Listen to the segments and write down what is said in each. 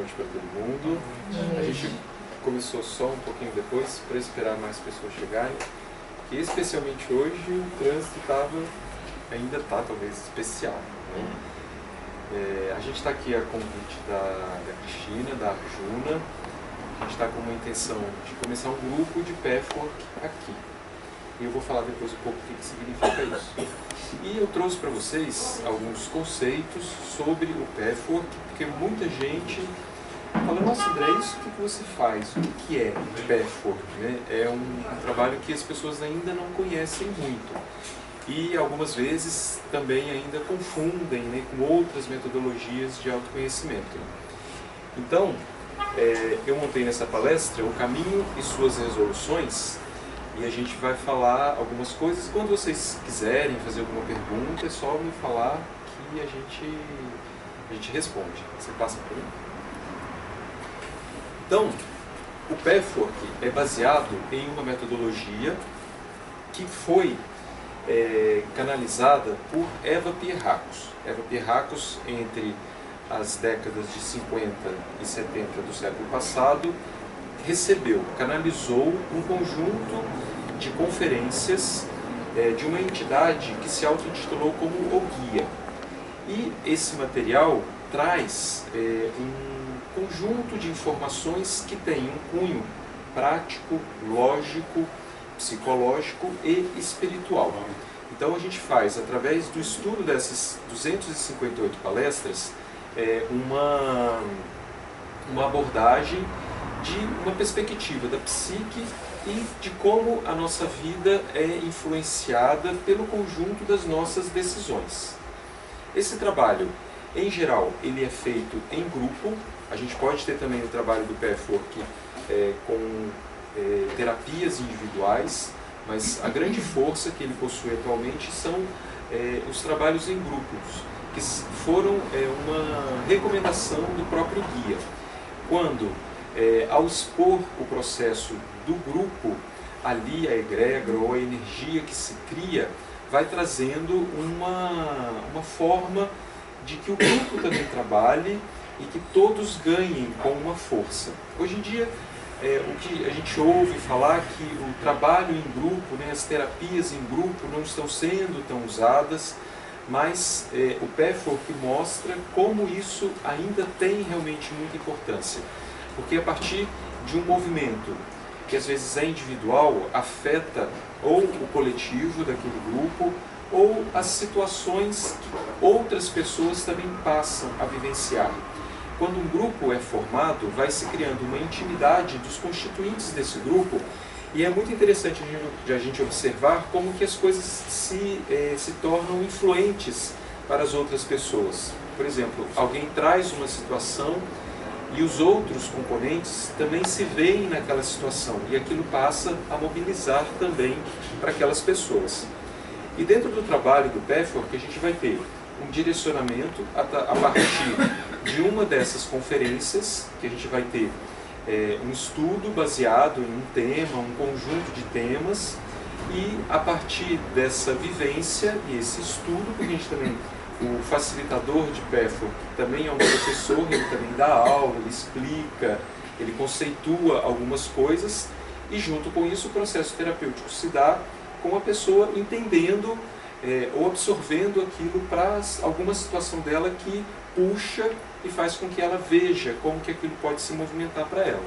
noite para todo mundo. A gente começou só um pouquinho depois para esperar mais pessoas chegarem. E especialmente hoje o trânsito ainda está talvez especial, né? A gente está aqui a convite da Cristina, da Arjuna. A gente está com uma intenção de começar um grupo de pathwork aqui. E eu vou falar depois um pouco o que significa isso. E eu trouxe para vocês alguns conceitos sobre o pathwork, porque muita gente fala, nossa André, isso o que você faz? O que é pathwork? Né? É um trabalho que as pessoas ainda não conhecem muito. E algumas vezes também ainda confundem, né, com outras metodologias de autoconhecimento. Então, eu montei nessa palestra o caminho e suas resoluções, e a gente vai falar algumas coisas. Quando vocês quiserem fazer alguma pergunta, é só me falar que a gente responde. Você passa por mim? Então, o pathwork é baseado em uma metodologia que foi canalizada por Eva Pierrakos. Eva Pierrakos, entre as décadas de 50 e 70 do século passado, canalizou um conjunto de conferências de uma entidade que se auto-intitulou como O Guia. E esse material traz um conjunto de informações que tem um cunho prático, lógico, psicológico e espiritual. Então a gente faz, através do estudo dessas 258 palestras, uma abordagem de uma perspectiva da psique e de como a nossa vida é influenciada pelo conjunto das nossas decisões. Esse trabalho, em geral, ele é feito em grupo. A gente pode ter também o trabalho do pathwork com terapias individuais, mas a grande força que ele possui atualmente são os trabalhos em grupos, que foram uma recomendação do próprio guia. Quando, ao expor o processo do grupo, ali a egrégora ou a energia que se cria vai trazendo uma forma de que o grupo também trabalhe e que todos ganhem com uma força. Hoje em dia, o que a gente ouve falar que o trabalho em grupo, né, as terapias em grupo não estão sendo tão usadas, mas o pathwork mostra como isso ainda tem realmente muita importância. Porque a partir de um movimento que às vezes é individual, afeta ou o coletivo daquele grupo, ou as situações que outras pessoas também passam a vivenciar. Quando um grupo é formado, vai se criando uma intimidade dos constituintes desse grupo, e é muito interessante a gente observar como que as coisas se tornam influentes para as outras pessoas. Por exemplo, alguém traz uma situação e os outros componentes também se veem naquela situação, e aquilo passa a mobilizar também para aquelas pessoas. E dentro do trabalho do pathwork, a gente vai ter um direcionamento a partir de uma dessas conferências, que a gente vai ter um estudo baseado em um tema, um conjunto de temas, e a partir dessa vivência e esse estudo, porque a gente também, o facilitador de pathwork também é um professor, ele também dá aula, ele explica, ele conceitua algumas coisas, e junto com isso o processo terapêutico se dá com a pessoa entendendo ou absorvendo aquilo para alguma situação dela que puxa e faz com que ela veja como que aquilo pode se movimentar para ela.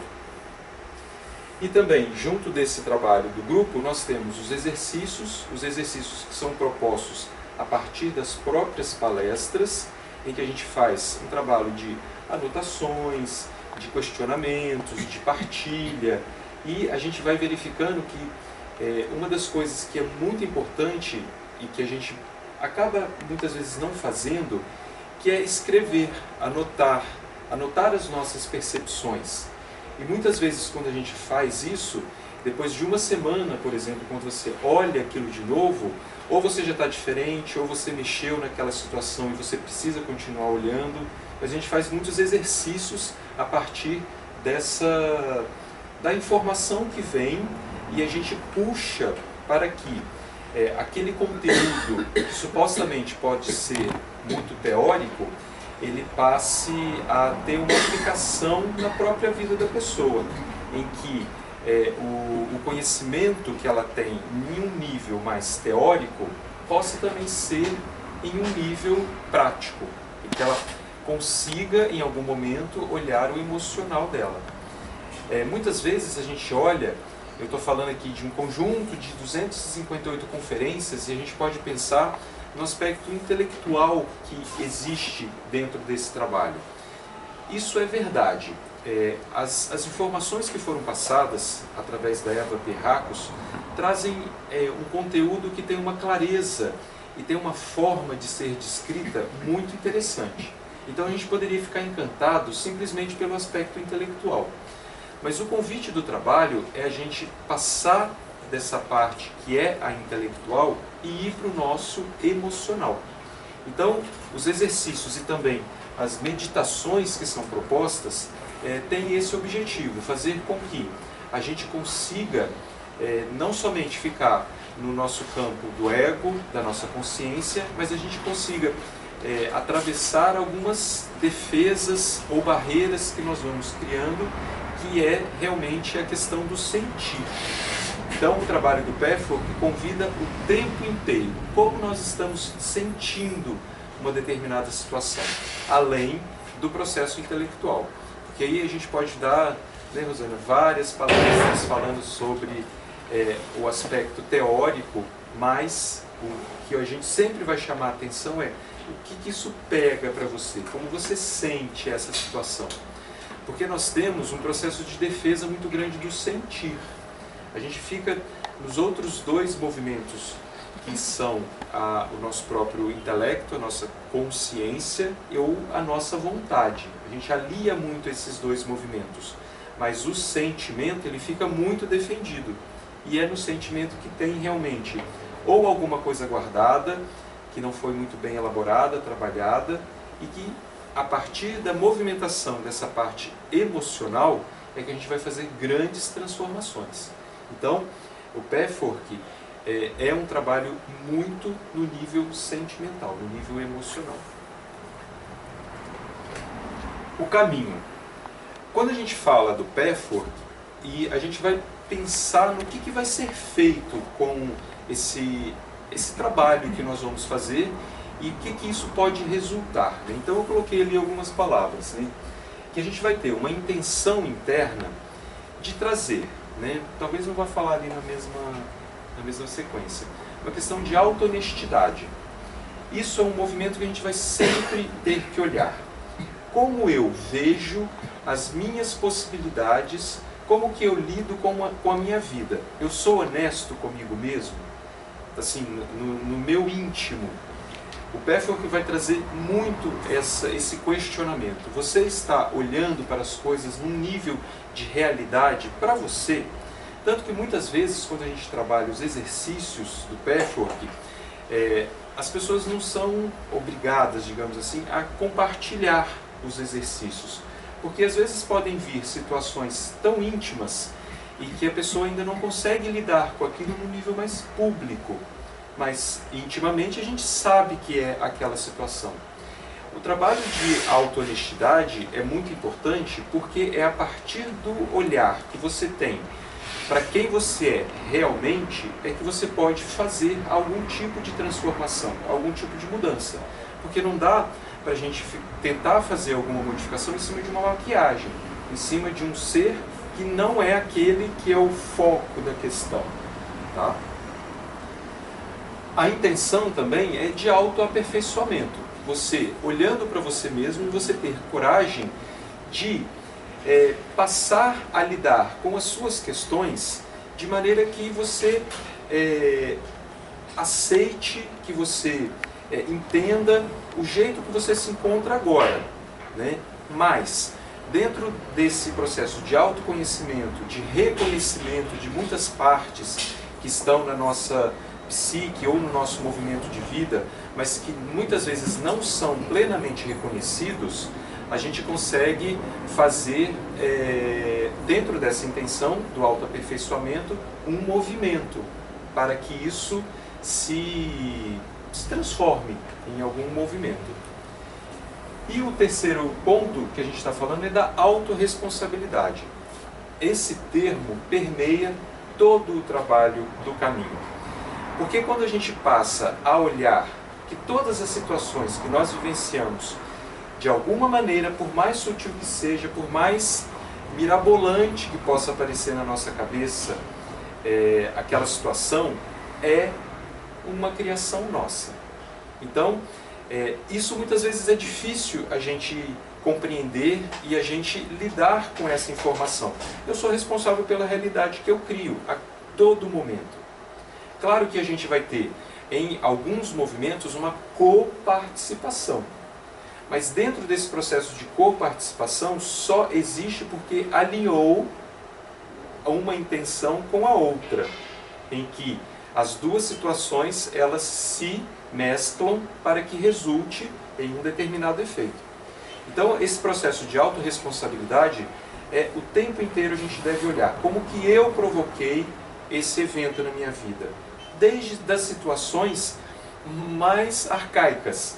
E também, junto desse trabalho do grupo, nós temos os exercícios que são propostos a partir das próprias palestras, em que a gente faz um trabalho de anotações, de questionamentos, de partilha, e a gente vai verificando que uma das coisas que é muito importante e que a gente acaba muitas vezes não fazendo, que é escrever, anotar as nossas percepções. E muitas vezes quando a gente faz isso, depois de uma semana, por exemplo, quando você olha aquilo de novo, ou você já está diferente, ou você mexeu naquela situação e você precisa continuar olhando. A gente faz muitos exercícios a partir da informação que vem, e a gente puxa para que aquele conteúdo que supostamente pode ser muito teórico, ele passe a ter uma aplicação na própria vida da pessoa, em que o conhecimento que ela tem em um nível mais teórico possa também ser em um nível prático, e que ela consiga em algum momento olhar o emocional dela. Muitas vezes a gente olha, eu estou falando aqui de um conjunto de 258 conferências, e a gente pode pensar no aspecto intelectual que existe dentro desse trabalho. Isso é verdade. As informações que foram passadas através da Eva Pierrakos trazem um conteúdo que tem uma clareza e tem uma forma de ser descrita muito interessante. Então a gente poderia ficar encantado simplesmente pelo aspecto intelectual. Mas o convite do trabalho é a gente passar dessa parte que é a intelectual e ir para o nosso emocional. Então, os exercícios e também as meditações que são propostas têm esse objetivo, fazer com que a gente consiga não somente ficar no nosso campo do ego, da nossa consciência, mas a gente consiga atravessar algumas defesas ou barreiras que nós vamos criando, que é realmente a questão do sentir. Então, o trabalho do Pathwork convida o tempo inteiro como nós estamos sentindo uma determinada situação, além do processo intelectual. Porque aí a gente pode dar, né, Rosana, várias palestras falando sobre o aspecto teórico, mas o que a gente sempre vai chamar a atenção é o que isso pega para você, como você sente essa situação. Porque nós temos um processo de defesa muito grande do sentir. A gente fica nos outros dois movimentos, que são o nosso próprio intelecto, a nossa consciência ou a nossa vontade. A gente alia muito esses dois movimentos, mas o sentimento ele fica muito defendido. E é no sentimento que tem realmente ou alguma coisa guardada, que não foi muito bem elaborada, trabalhada, e que a partir da movimentação dessa parte emocional é que a gente vai fazer grandes transformações. Então, o Pathwork é um trabalho muito no nível sentimental, no nível emocional. O caminho. Quando a gente fala do Pathwork, e a gente vai pensar no que vai ser feito com esse trabalho que nós vamos fazer e o que isso pode resultar. Né? Então eu coloquei ali algumas palavras, né? Que a gente vai ter uma intenção interna de trazer, né? Talvez eu vá falar ali na mesma sequência, uma questão de auto-honestidade. Isso é um movimento que a gente vai sempre ter que olhar. Como eu vejo as minhas possibilidades, como que eu lido com a minha vida. Eu sou honesto comigo mesmo? Assim, no meu íntimo. O Pathwork vai trazer muito esse questionamento. Você está olhando para as coisas num nível de realidade para você? Tanto que muitas vezes, quando a gente trabalha os exercícios do Pathwork, as pessoas não são obrigadas, digamos assim, a compartilhar os exercícios. Porque às vezes podem vir situações tão íntimas e que a pessoa ainda não consegue lidar com aquilo no nível mais público. Mas intimamente a gente sabe que é aquela situação. O trabalho de auto-honestidade é muito importante porque é a partir do olhar que você tem para quem você é realmente é que você pode fazer algum tipo de transformação, algum tipo de mudança. Porque não dá para a gente tentar fazer alguma modificação em cima de uma maquiagem, em cima de um ser que não é aquele que é o foco da questão. Tá? A intenção também é de autoaperfeiçoamento. Você, olhando para você mesmo, você ter coragem de passar a lidar com as suas questões de maneira que você aceite, que você entenda o jeito que você se encontra agora. Né? Mas, dentro desse processo de autoconhecimento, de reconhecimento de muitas partes que estão na nossa psique ou no nosso movimento de vida, mas que muitas vezes não são plenamente reconhecidos, a gente consegue fazer, dentro dessa intenção do autoaperfeiçoamento, um movimento para que isso se transforme em algum movimento. E o terceiro ponto que a gente está falando é da autorresponsabilidade. Esse termo permeia todo o trabalho do caminho. Porque quando a gente passa a olhar que todas as situações que nós vivenciamos, de alguma maneira, por mais sutil que seja, por mais mirabolante que possa aparecer na nossa cabeça, aquela situação é uma criação nossa. Então, isso muitas vezes é difícil a gente compreender e a gente lidar com essa informação. Eu sou responsável pela realidade que eu crio a todo momento. Claro que a gente vai ter, em alguns movimentos, uma coparticipação. Mas dentro desse processo de coparticipação, só existe porque alinhou uma intenção com a outra, em que as duas situações elas se mesclam para que resulte em um determinado efeito. Então, esse processo de autorresponsabilidade, o tempo inteiro a gente deve olhar como que eu provoquei esse evento na minha vida. Desde das situações mais arcaicas,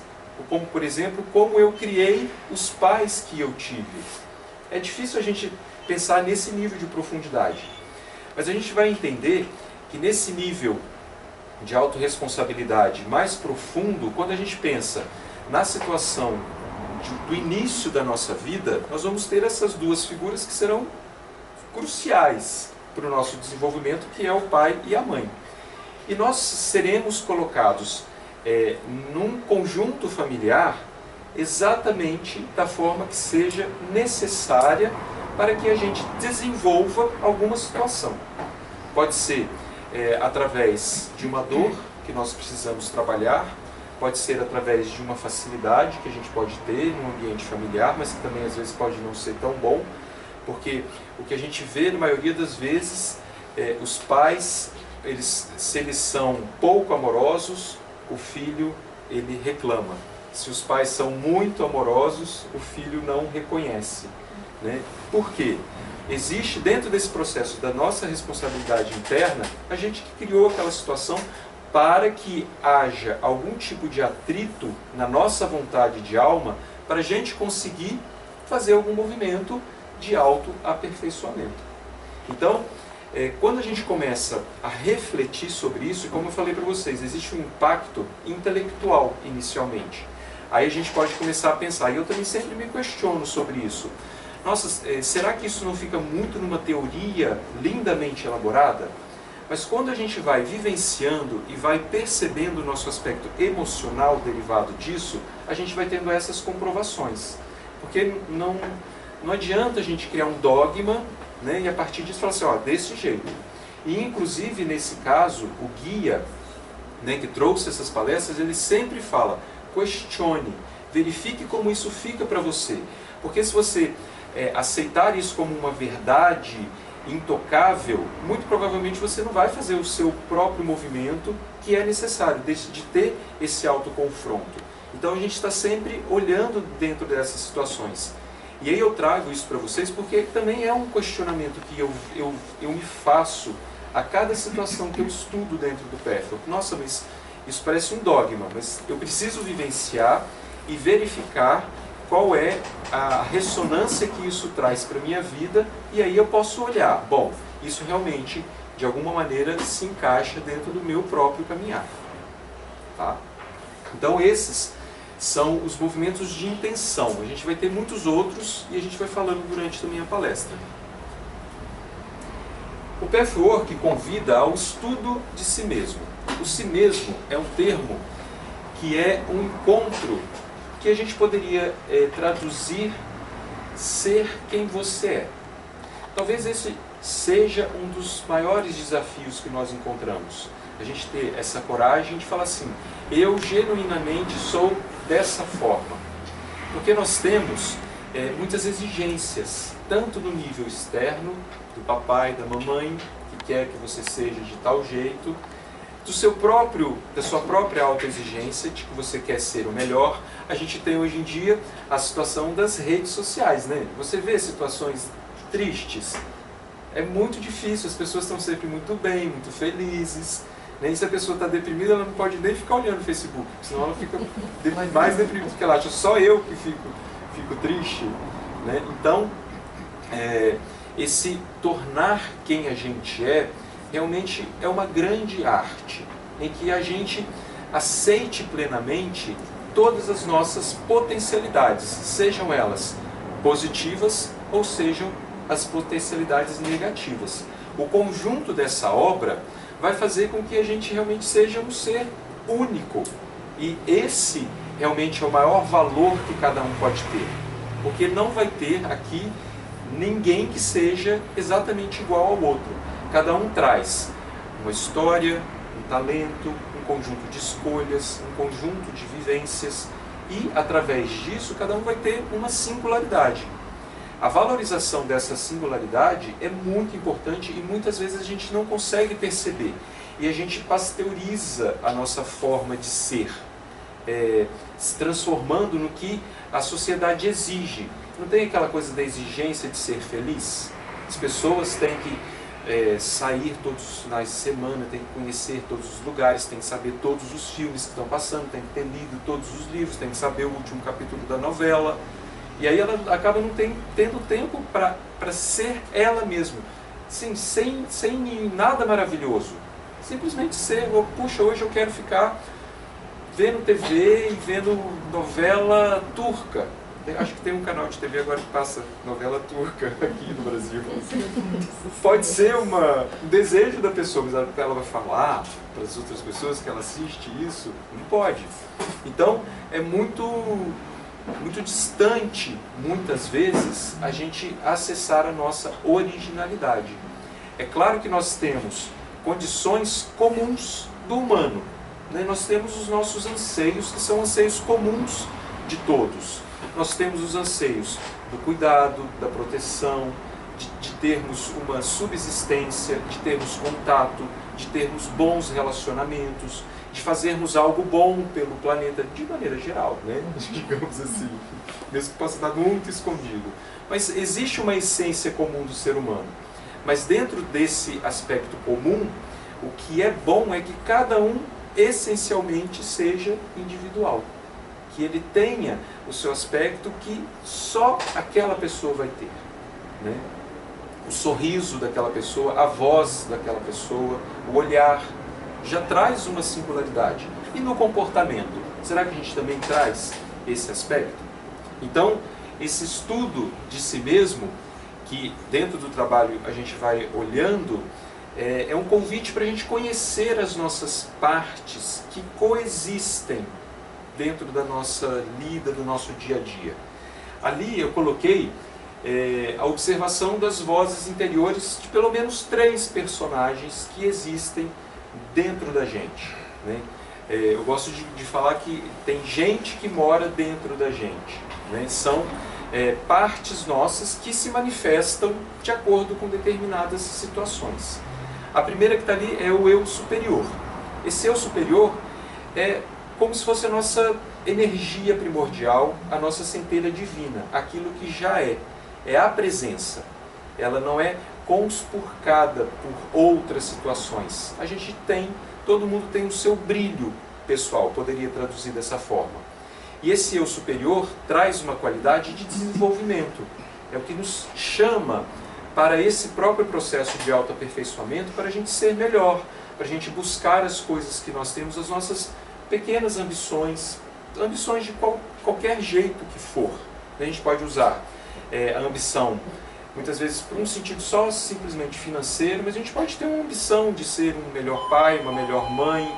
como, por exemplo, como eu criei os pais que eu tive. É difícil a gente pensar nesse nível de profundidade, mas a gente vai entender que nesse nível de autorresponsabilidade mais profundo, quando a gente pensa na situação do início da nossa vida, nós vamos ter essas duas figuras que serão cruciais para o nosso desenvolvimento, que é o pai e a mãe. E nós seremos colocados num conjunto familiar exatamente da forma que seja necessária para que a gente desenvolva alguma situação. Pode ser através de uma dor que nós precisamos trabalhar, pode ser através de uma facilidade que a gente pode ter no ambiente familiar, mas que também às vezes pode não ser tão bom, porque o que a gente vê na maioria das vezes, os pais, se eles são pouco amorosos, o filho ele reclama. Se os pais são muito amorosos, o filho não reconhece, né? Por quê? Existe dentro desse processo da nossa responsabilidade interna, a gente que criou aquela situação para que haja algum tipo de atrito na nossa vontade de alma, para a gente conseguir fazer algum movimento de autoaperfeiçoamento. Então, quando a gente começa a refletir sobre isso, e como eu falei para vocês, existe um impacto intelectual inicialmente. Aí a gente pode começar a pensar, e eu também sempre me questiono sobre isso. Nossa, será que isso não fica muito numa teoria lindamente elaborada? Mas quando a gente vai vivenciando e vai percebendo o nosso aspecto emocional derivado disso, a gente vai tendo essas comprovações. Porque não adianta a gente criar um dogma, né, e a partir disso falar assim, ó, desse jeito. E inclusive nesse caso, o guia, né, que trouxe essas palestras, ele sempre fala, questione, verifique como isso fica para você. Porque se você aceitar isso como uma verdade intocável, muito provavelmente você não vai fazer o seu próprio movimento que é necessário, de ter esse autoconfronto. Então a gente está sempre olhando dentro dessas situações. E aí eu trago isso para vocês porque também é um questionamento que eu me faço a cada situação que eu estudo dentro do PF. Nossa, mas isso parece um dogma, mas eu preciso vivenciar e verificar qual é a ressonância que isso traz para a minha vida, e aí eu posso olhar, bom, isso realmente, de alguma maneira, se encaixa dentro do meu próprio caminhar. Tá? Então esses são os movimentos de intenção. A gente vai ter muitos outros e a gente vai falando durante também a palestra. O Pathwork convida ao estudo de si mesmo. O si mesmo é um termo que é um encontro que a gente poderia traduzir ser quem você é. Talvez esse seja um dos maiores desafios que nós encontramos. A gente ter essa coragem de falar assim, eu genuinamente sou dessa forma. Porque nós temos muitas exigências, tanto no nível externo, do papai, da mamãe, que quer que você seja de tal jeito, da sua própria autoexigência, de que você quer ser o melhor. A gente tem hoje em dia a situação das redes sociais, né? Você vê situações tristes, é muito difícil, as pessoas estão sempre muito bem, muito felizes, Nem se a pessoa está deprimida, ela não pode nem ficar olhando o Facebook, senão ela fica mais deprimida, porque ela acha só eu que fico triste. Né? Então, esse tornar quem a gente é, realmente é uma grande arte, em que a gente aceite plenamente todas as nossas potencialidades, sejam elas positivas ou sejam as potencialidades negativas. O conjunto dessa obra vai fazer com que a gente realmente seja um ser único. E esse realmente é o maior valor que cada um pode ter. Porque não vai ter aqui ninguém que seja exatamente igual ao outro. Cada um traz uma história, um talento, um conjunto de escolhas, um conjunto de vivências. E, através disso, cada um vai ter uma singularidade. A valorização dessa singularidade é muito importante e muitas vezes a gente não consegue perceber. E a gente pasteuriza a nossa forma de ser, se transformando no que a sociedade exige. Não tem aquela coisa da exigência de ser feliz? As pessoas têm que sair todos os finais de semana, têm que conhecer todos os lugares, têm que saber todos os filmes que estão passando, têm que ter lido todos os livros, têm que saber o último capítulo da novela. E aí ela acaba não tendo tempo para ser ela mesma, assim, sem nada maravilhoso. Simplesmente ser, puxa, hoje eu quero ficar vendo TV e vendo novela turca. Acho que tem um canal de TV agora que passa novela turca aqui no Brasil. Pode ser um desejo da pessoa, mas ela vai falar para as outras pessoas que ela assiste isso? Não pode. Então, é muito distante, muitas vezes, a gente acessar a nossa originalidade. É claro que nós temos condições comuns do humano, né? Nós temos os nossos anseios, que são anseios comuns de todos. Nós temos os anseios do cuidado, da proteção, de termos uma subsistência, de termos contato, de termos bons relacionamentos, de fazermos algo bom pelo planeta, de maneira geral, né? Digamos assim, mesmo que possa estar muito escondido. Mas existe uma essência comum do ser humano. Mas dentro desse aspecto comum, o que é bom é que cada um essencialmente seja individual. Que ele tenha o seu aspecto que só aquela pessoa vai ter, né? O sorriso daquela pessoa, a voz daquela pessoa, o olhar, já traz uma singularidade. E no comportamento, será que a gente também traz esse aspecto? Então, esse estudo de si mesmo, que dentro do trabalho a gente vai olhando, é um convite para a gente conhecer as nossas partes que coexistem dentro da nossa lida, do nosso dia a dia. Ali eu coloquei a observação das vozes interiores de pelo menos 3 personagens que existem dentro da gente, né? Eu gosto de falar que tem gente que mora dentro da gente, né? São partes nossas que se manifestam de acordo com determinadas situações. A primeira que está ali é o eu superior. Esse eu superior é como se fosse a nossa energia primordial, a nossa centelha divina, aquilo que já é a presença. Ela não é conspurcada por outras situações. A gente tem, todo mundo tem o seu brilho pessoal, poderia traduzir dessa forma. E esse eu superior traz uma qualidade de desenvolvimento. É o que nos chama para esse próprio processo de autoaperfeiçoamento, para a gente ser melhor, para a gente buscar as coisas que nós temos, as nossas pequenas ambições de qualquer jeito que for. A gente pode usar a ambição, muitas vezes por um sentido só simplesmente financeiro, mas a gente pode ter uma ambição de ser um melhor pai, uma melhor mãe,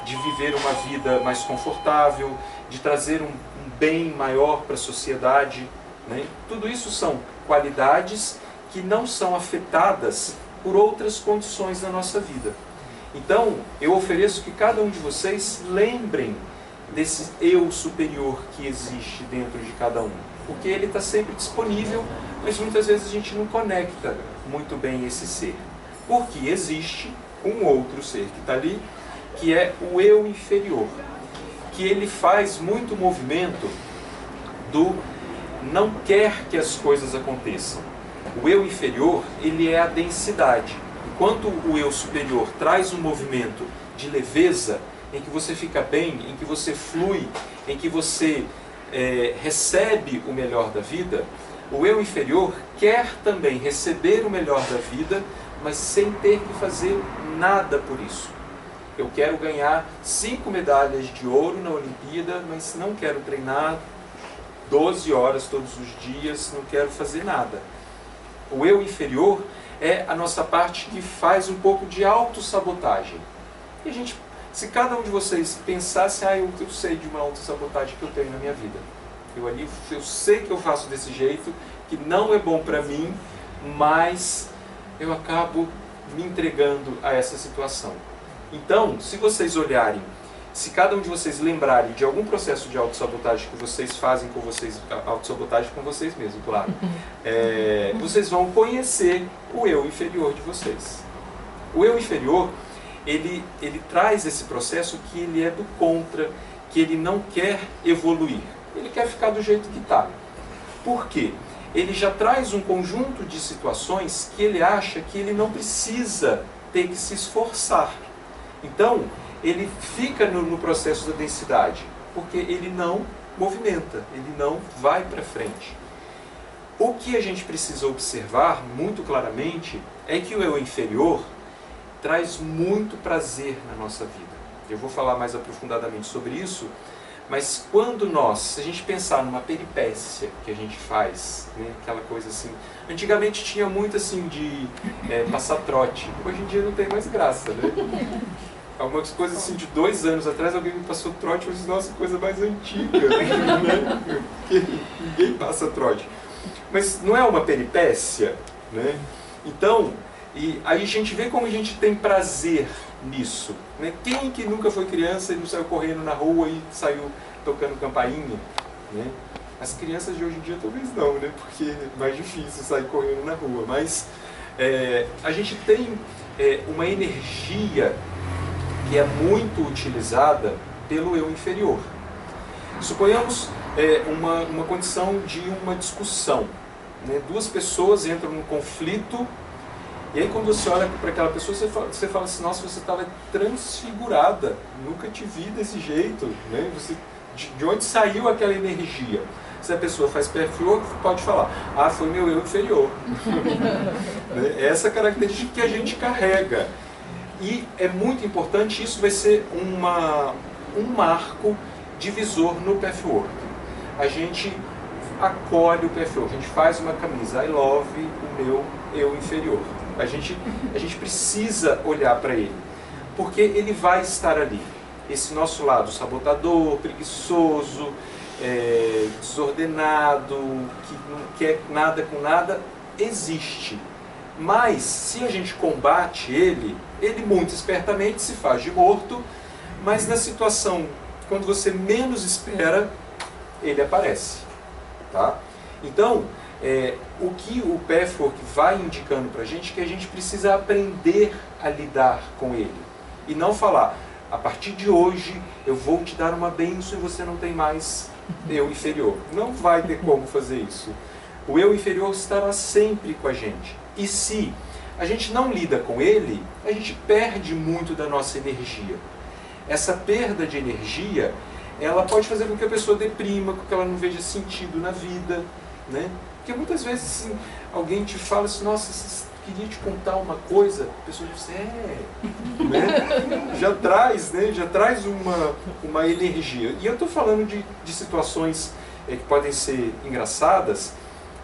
de viver uma vida mais confortável, de trazer um bem maior para a sociedade, né? Tudo isso são qualidades que não são afetadas por outras condições da nossa vida. Então, eu ofereço que cada um de vocês lembrem desse eu superior que existe dentro de cada um. Porque ele está sempre disponível, mas muitas vezes a gente não conecta muito bem esse ser. Porque existe um outro ser que está ali, que é o eu inferior. Que ele faz muito movimento do não quer que as coisas aconteçam. O eu inferior, ele é a densidade. enquanto o eu superior traz um movimento de leveza, em que você fica bem, em que você flui, em que você recebe o melhor da vida, o eu inferior quer também receber o melhor da vida, mas sem ter que fazer nada por isso. Eu quero ganhar 5 medalhas de ouro na Olimpíada, mas não quero treinar 12 horas todos os dias, não quero fazer nada. O eu inferior é a nossa parte que faz um pouco de autossabotagem. E se cada um de vocês pensasse, eu sei de uma autossabotagem que eu tenho na minha vida. Eu sei que eu faço desse jeito, que não é bom para mim, mas eu acabo me entregando a essa situação. Então, se vocês olharem, se cada um de vocês lembrarem de algum processo de autossabotagem que vocês fazem com vocês, autossabotagem com vocês mesmos, claro, vocês vão conhecer o eu inferior de vocês. O eu inferior, ele traz esse processo que ele é do contra, que ele não quer evoluir. Ele quer ficar do jeito que está. Por quê? Ele já traz um conjunto de situações que ele acha que ele não precisa ter que se esforçar. Então, ele fica no processo da densidade, porque ele não movimenta, ele não vai para frente. O que a gente precisa observar muito claramente é que o eu inferior traz muito prazer na nossa vida. Eu vou falar mais aprofundadamente sobre isso, mas se a gente pensar numa peripécia que a gente faz, né, aquela coisa assim, antigamente tinha muito assim de passar trote, hoje em dia não tem mais graça, né? Algumas coisas assim de 2 anos atrás alguém me passou trote, eu disse, nossa, coisa mais antiga, né? Porque ninguém passa trote. Mas não é uma peripécia, né? Então, e aí a gente vê como a gente tem prazer nisso, né? Quem que nunca foi criança e não saiu correndo na rua e saiu tocando campainha, né? As crianças de hoje em dia talvez não, né? Porque é mais difícil sair correndo na rua, mas a gente tem uma energia que é muito utilizada pelo eu inferior. Suponhamos uma condição de uma discussão, né? 2 pessoas entram num conflito, e aí quando você olha para aquela pessoa, você fala assim, nossa, você estava transfigurada, nunca te vi desse jeito, né? De onde saiu aquela energia? Se a pessoa faz perfil, pode falar, foi meu eu inferior. Essa característica que a gente carrega. E é muito importante, isso vai ser um marco divisor no pathwork. A gente acolhe o pathwork, a gente faz uma camisa, I love o meu eu inferior. A gente precisa olhar para ele, porque ele vai estar ali. Esse nosso lado sabotador, preguiçoso, desordenado, que não quer nada com nada, existe. Mas, se a gente combate ele muito espertamente se faz de morto, mas na situação, quando você menos espera, ele aparece. Tá? Então, o que o pathwork vai indicando para a gente é que a gente precisa aprender a lidar com ele. E não falar, a partir de hoje eu vou te dar uma bênção e você não tem mais eu inferior. Não vai ter como fazer isso. O eu inferior estará sempre com a gente. E se a gente não lida com ele, a gente perde muito da nossa energia. Essa perda de energia, ela pode fazer com que a pessoa deprima, com que ela não veja sentido na vida, né? Porque muitas vezes assim, alguém te fala assim, nossa, queria te contar uma coisa, a pessoa diz, né? Já traz uma energia. E eu estou falando de situações que podem ser engraçadas,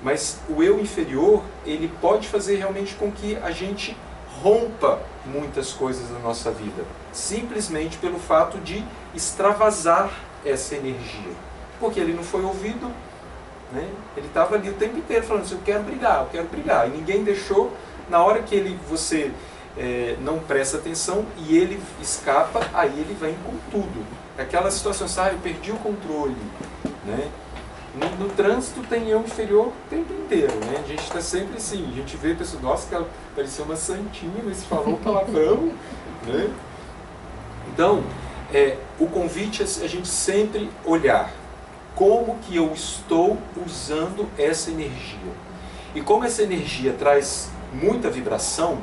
mas o eu inferior, ele pode fazer realmente com que a gente rompa muitas coisas na nossa vida, simplesmente pelo fato de extravasar essa energia. Porque ele não foi ouvido, né? Ele estava ali o tempo inteiro falando assim, eu quero brigar, e ninguém deixou. Na hora que você não presta atenção e ele escapa, aí ele vem com tudo. Aquela situação, eu perdi o controle, né? No trânsito tem eu inferior o tempo inteiro, né? A gente está sempre assim, a gente vê a pessoa, nossa, que ela parecia uma santinha, mas falou palavrão, né? Então, o convite é a gente sempre olhar como que eu estou usando essa energia. E como essa energia traz muita vibração,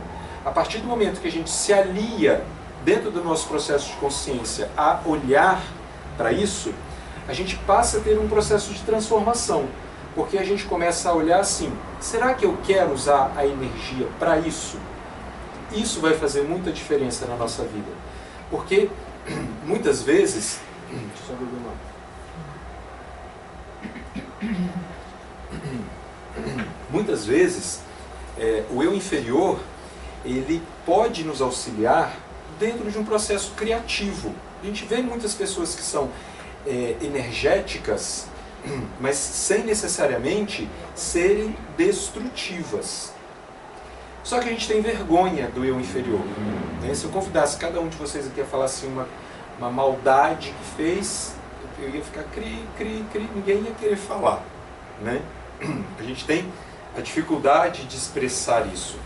a partir do momento que a gente se alia dentro do nosso processo de consciência a olhar para isso, a gente passa a ter um processo de transformação, porque a gente começa a olhar assim, será que eu quero usar a energia para isso? Isso vai fazer muita diferença na nossa vida, porque muitas vezes... Deixa eu só beber uma... Muitas vezes, o eu inferior, ele pode nos auxiliar dentro de um processo criativo. A gente vê muitas pessoas que são energéticas, mas sem necessariamente serem destrutivas. Só que a gente tem vergonha do eu inferior. Né? Se eu convidasse cada um de vocês aqui a falar assim uma maldade que fez, eu ia ficar cri, ninguém ia querer falar. Né? A gente tem a dificuldade de expressar isso.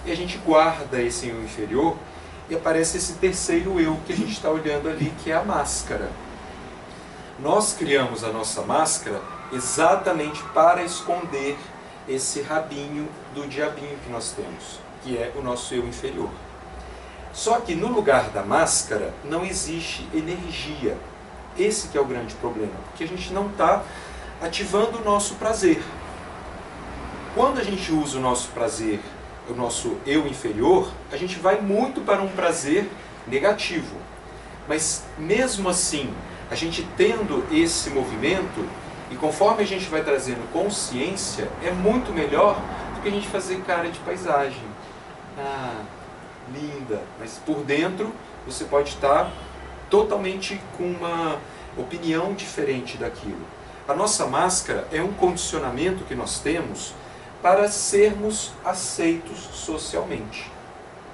E a gente guarda esse eu inferior e aparece esse terceiro eu que a gente está olhando ali, que é a máscara. Nós criamos a nossa máscara exatamente para esconder esse rabinho do diabinho que nós temos, que é o nosso eu inferior. Só que no lugar da máscara não existe energia. Esse que é o grande problema, porque a gente não está ativando o nosso prazer. Quando a gente usa o nosso prazer, o nosso eu inferior, a gente vai muito para um prazer negativo. Mas mesmo assim, a gente tendo esse movimento, e conforme a gente vai trazendo consciência, é muito melhor do que a gente fazer cara de paisagem. Ah, linda, mas por dentro você pode estar totalmente com uma opinião diferente daquilo. A nossa máscara é um condicionamento que nós temos para sermos aceitos socialmente.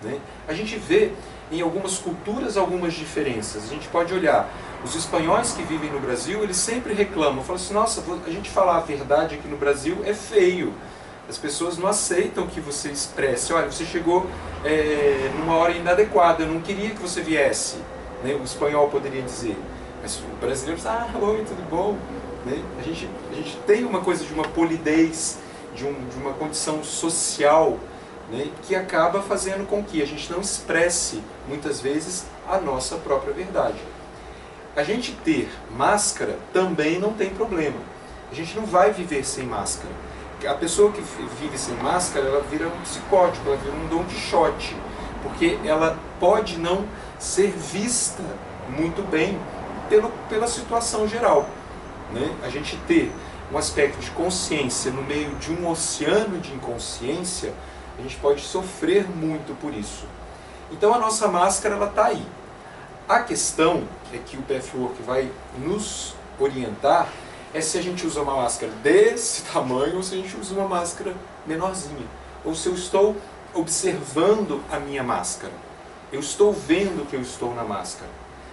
Né? A gente vê em algumas culturas algumas diferenças. A gente pode olhar, os espanhóis que vivem no Brasil, eles sempre reclamam, falam assim, nossa, a gente falar a verdade aqui no Brasil é feio. As pessoas não aceitam que você expresse, olha, você chegou numa hora inadequada, eu não queria que você viesse. Né? O espanhol poderia dizer, mas o brasileiro diz, ah, oi, tudo bom? Né? A gente tem uma coisa de uma polidez, de uma condição social, né, que acaba fazendo com que a gente não expresse, muitas vezes, a nossa própria verdade. A gente ter máscara também não tem problema. A gente não vai viver sem máscara. A pessoa que vive sem máscara, ela vira um psicótico, ela vira um Don Quixote, porque ela pode não ser vista muito bem pela situação geral. Né? A gente ter um aspecto de consciência no meio de um oceano de inconsciência, a gente pode sofrer muito por isso. Então a nossa máscara está aí. A questão é que o Pathwork vai nos orientar é se a gente usa uma máscara desse tamanho ou se a gente usa uma máscara menorzinha. Ou se eu estou observando a minha máscara. Eu estou vendo que eu estou na máscara.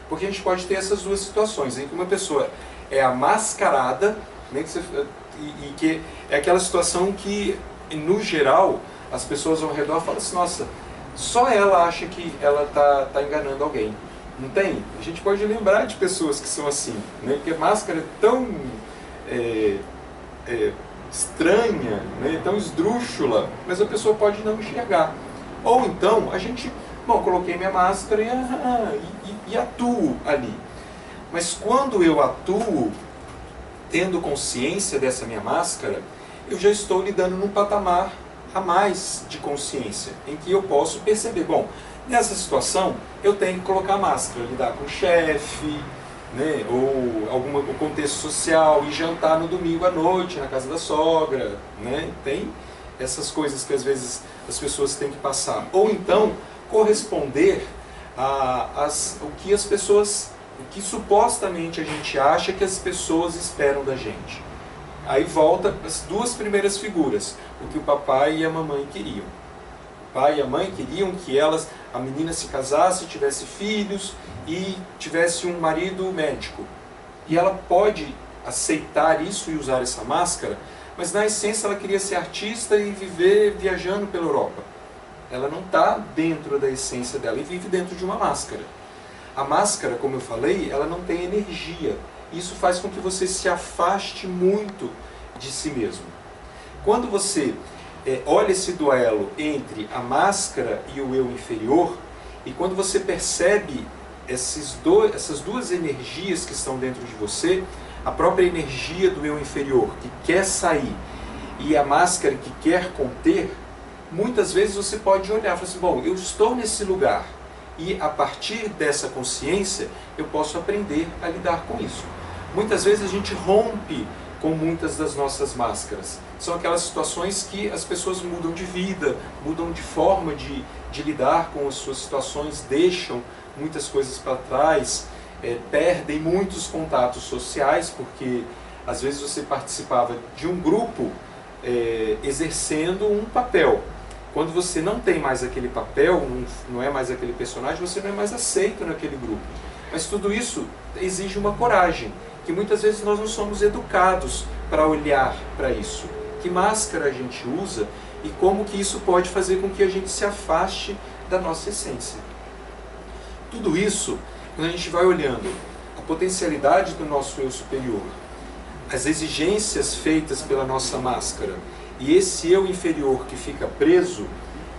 Porque a gente pode ter essas duas situações, em que uma pessoa é a mascarada, né, que é aquela situação que, no geral, as pessoas ao redor falam assim, nossa, só ela acha que ela está enganando alguém. Não tem? A gente pode lembrar de pessoas que são assim, né, porque a máscara é tão estranha, né, tão esdrúxula, mas a pessoa pode não enxergar. Ou então, a gente, bom, coloquei minha máscara e atuo ali. Mas quando eu atuo, tendo consciência dessa minha máscara, eu já estou lidando num patamar a mais de consciência, em que eu posso perceber, bom, nessa situação eu tenho que colocar máscara, lidar com o chefe, né, ou algum contexto social, e jantar no domingo à noite na casa da sogra, né, tem essas coisas que às vezes as pessoas têm que passar. Ou então, corresponder o que as pessoas, o que supostamente a gente acha que as pessoas esperam da gente. Aí volta as duas primeiras figuras, o que o papai e a mamãe queriam. O pai e a mãe queriam que a menina se casasse, tivesse filhos e tivesse um marido médico. E ela pode aceitar isso e usar essa máscara, mas na essência ela queria ser artista e viver viajando pela Europa. Ela não está dentro da essência dela e vive dentro de uma máscara. A máscara, como eu falei, ela não tem energia. Isso faz com que você se afaste muito de si mesmo. Quando você olha esse duelo entre a máscara e o eu inferior, e quando você percebe essas duas energias que estão dentro de você, a própria energia do eu inferior que quer sair e a máscara que quer conter, muitas vezes você pode olhar e falar assim, bom, eu estou nesse lugar e a partir dessa consciência eu posso aprender a lidar com isso. Muitas vezes a gente rompe com muitas das nossas máscaras. São aquelas situações que as pessoas mudam de vida, mudam de forma de lidar com as suas situações, deixam muitas coisas para trás, perdem muitos contatos sociais, porque às vezes você participava de um grupo exercendo um papel. Quando você não tem mais aquele papel, não é mais aquele personagem, você não é mais aceito naquele grupo. Mas tudo isso exige uma coragem, que muitas vezes nós não somos educados para olhar para isso. Que máscara a gente usa e como que isso pode fazer com que a gente se afaste da nossa essência. Tudo isso, quando a gente vai olhando a potencialidade do nosso eu superior, as exigências feitas pela nossa máscara e esse eu inferior que fica preso,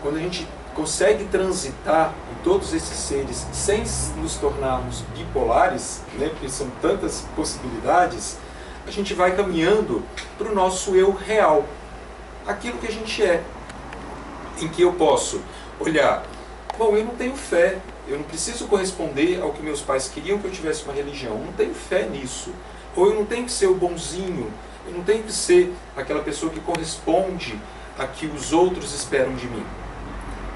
quando a gente consegue transitar em todos esses seres sem nos tornarmos bipolares, né, porque são tantas possibilidades, a gente vai caminhando para o nosso eu real, aquilo que a gente é, em que eu posso olhar, bom, eu não tenho fé, eu não preciso corresponder ao que meus pais queriam que eu tivesse uma religião, eu não tenho fé nisso, ou eu não tenho que ser o bonzinho, eu não tenho que ser aquela pessoa que corresponde a que os outros esperam de mim.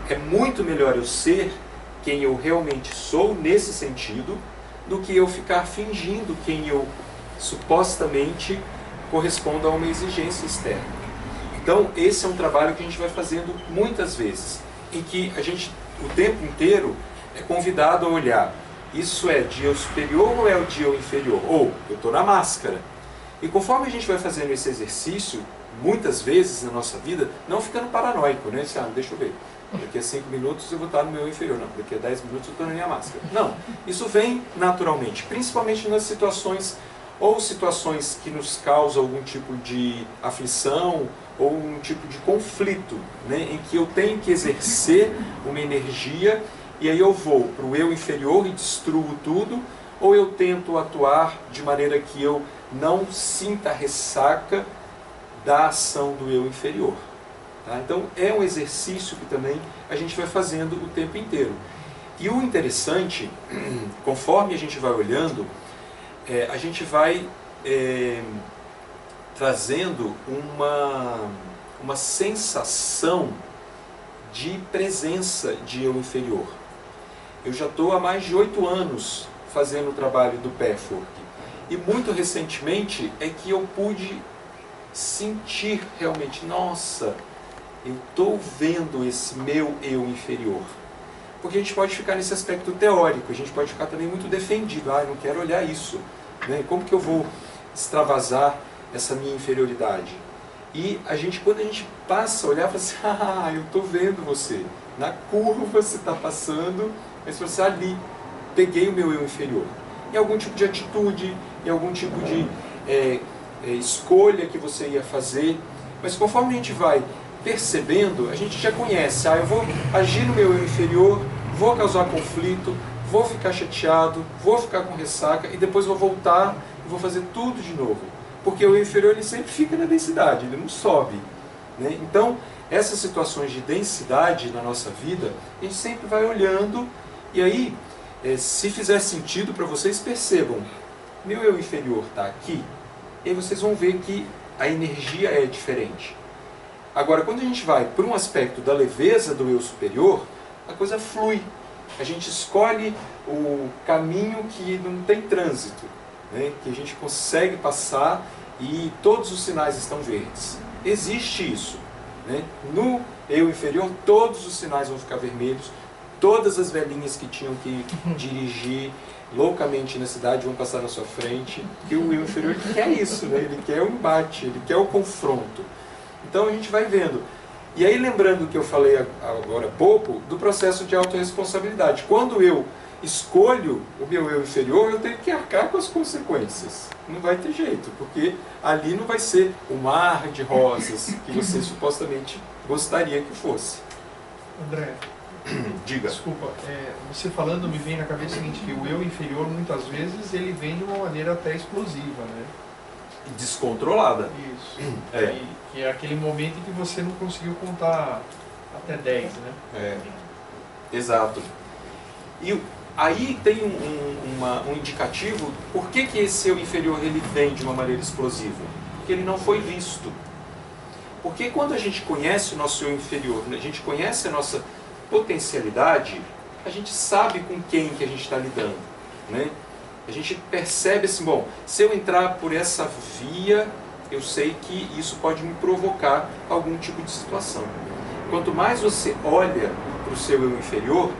É muito melhor eu ser quem eu realmente sou nesse sentido, do que eu ficar fingindo quem eu supostamente correspondo a uma exigência externa. Então esse é um trabalho que a gente vai fazendo muitas vezes, em que a gente o tempo inteiro é convidado a olhar, isso é de eu superior ou é o de eu inferior? Ou eu estou na máscara. E conforme a gente vai fazendo esse exercício, muitas vezes na nossa vida, não ficando paranoico, né? Deixa eu ver, daqui a 5 minutos eu vou estar no meu inferior, não, daqui a 10 minutos eu estou na minha máscara. Não, isso vem naturalmente, principalmente nas situações, ou situações que nos causam algum tipo de aflição, ou um tipo de conflito, né? Em que eu tenho que exercer uma energia, e aí eu vou para o eu inferior e destruo tudo, ou eu tento atuar de maneira que eu não sinta a ressaca da ação do eu inferior. Tá? Então é um exercício que também a gente vai fazendo o tempo inteiro. E o interessante, conforme a gente vai olhando, a gente vai trazendo uma sensação de presença de eu inferior. Eu já estou há mais de 8 anos fazendo o trabalho do Pathwork. E muito recentemente é que eu pude sentir realmente, nossa, eu estou vendo esse meu eu inferior. Porque a gente pode ficar nesse aspecto teórico, a gente pode ficar também muito defendido, eu não quero olhar isso, né? Como que eu vou extravasar essa minha inferioridade? E quando a gente passa a olhar, fala assim, eu estou vendo você, na curva você está passando, mas você ali, peguei o meu eu inferior. Em algum tipo de atitude, em algum tipo de escolha que você ia fazer, mas conforme a gente vai percebendo, a gente já conhece, eu vou agir no meu eu inferior, vou causar conflito, vou ficar chateado, vou ficar com ressaca e depois vou voltar e vou fazer tudo de novo. Porque o eu inferior ele sempre fica na densidade, ele não sobe. Né? Então, essas situações de densidade na nossa vida, a gente sempre vai olhando e aí, se fizer sentido para vocês, percebam, meu eu inferior está aqui, e aí vocês vão ver que a energia é diferente. Agora, quando a gente vai para um aspecto da leveza do eu superior, a coisa flui. A gente escolhe o caminho que não tem trânsito, né? Que a gente consegue passar e todos os sinais estão verdes. Existe isso. Né? No eu inferior, todos os sinais vão ficar vermelhos, todas as velhinhas que tinham que dirigir loucamente na cidade vão passar na sua frente, porque o eu inferior quer isso, né? Ele quer o embate, ele quer o confronto. Então a gente vai vendo. E aí lembrando que eu falei agora há pouco do processo de autorresponsabilidade. Quando eu escolho o meu eu inferior, eu tenho que arcar com as consequências. Não vai ter jeito, porque ali não vai ser o mar de rosas que você supostamente gostaria que fosse. André, diga. Desculpa, você falando me vem na cabeça o seguinte, que o eu inferior muitas vezes ele vem de uma maneira até explosiva, né? Descontrolada. Isso. É. Que é aquele momento em que você não conseguiu contar até 10, né? É. Exato. E aí tem um indicativo, por que esse eu inferior ele vem de uma maneira explosiva? Porque ele não foi visto. Porque quando a gente conhece o nosso eu inferior, a gente conhece a nossa potencialidade, a gente sabe com quem que a gente está lidando, né? A gente percebe assim, bom, se eu entrar por essa via, eu sei que isso pode me provocar algum tipo de situação. Quanto mais você olha para o seu eu inferior,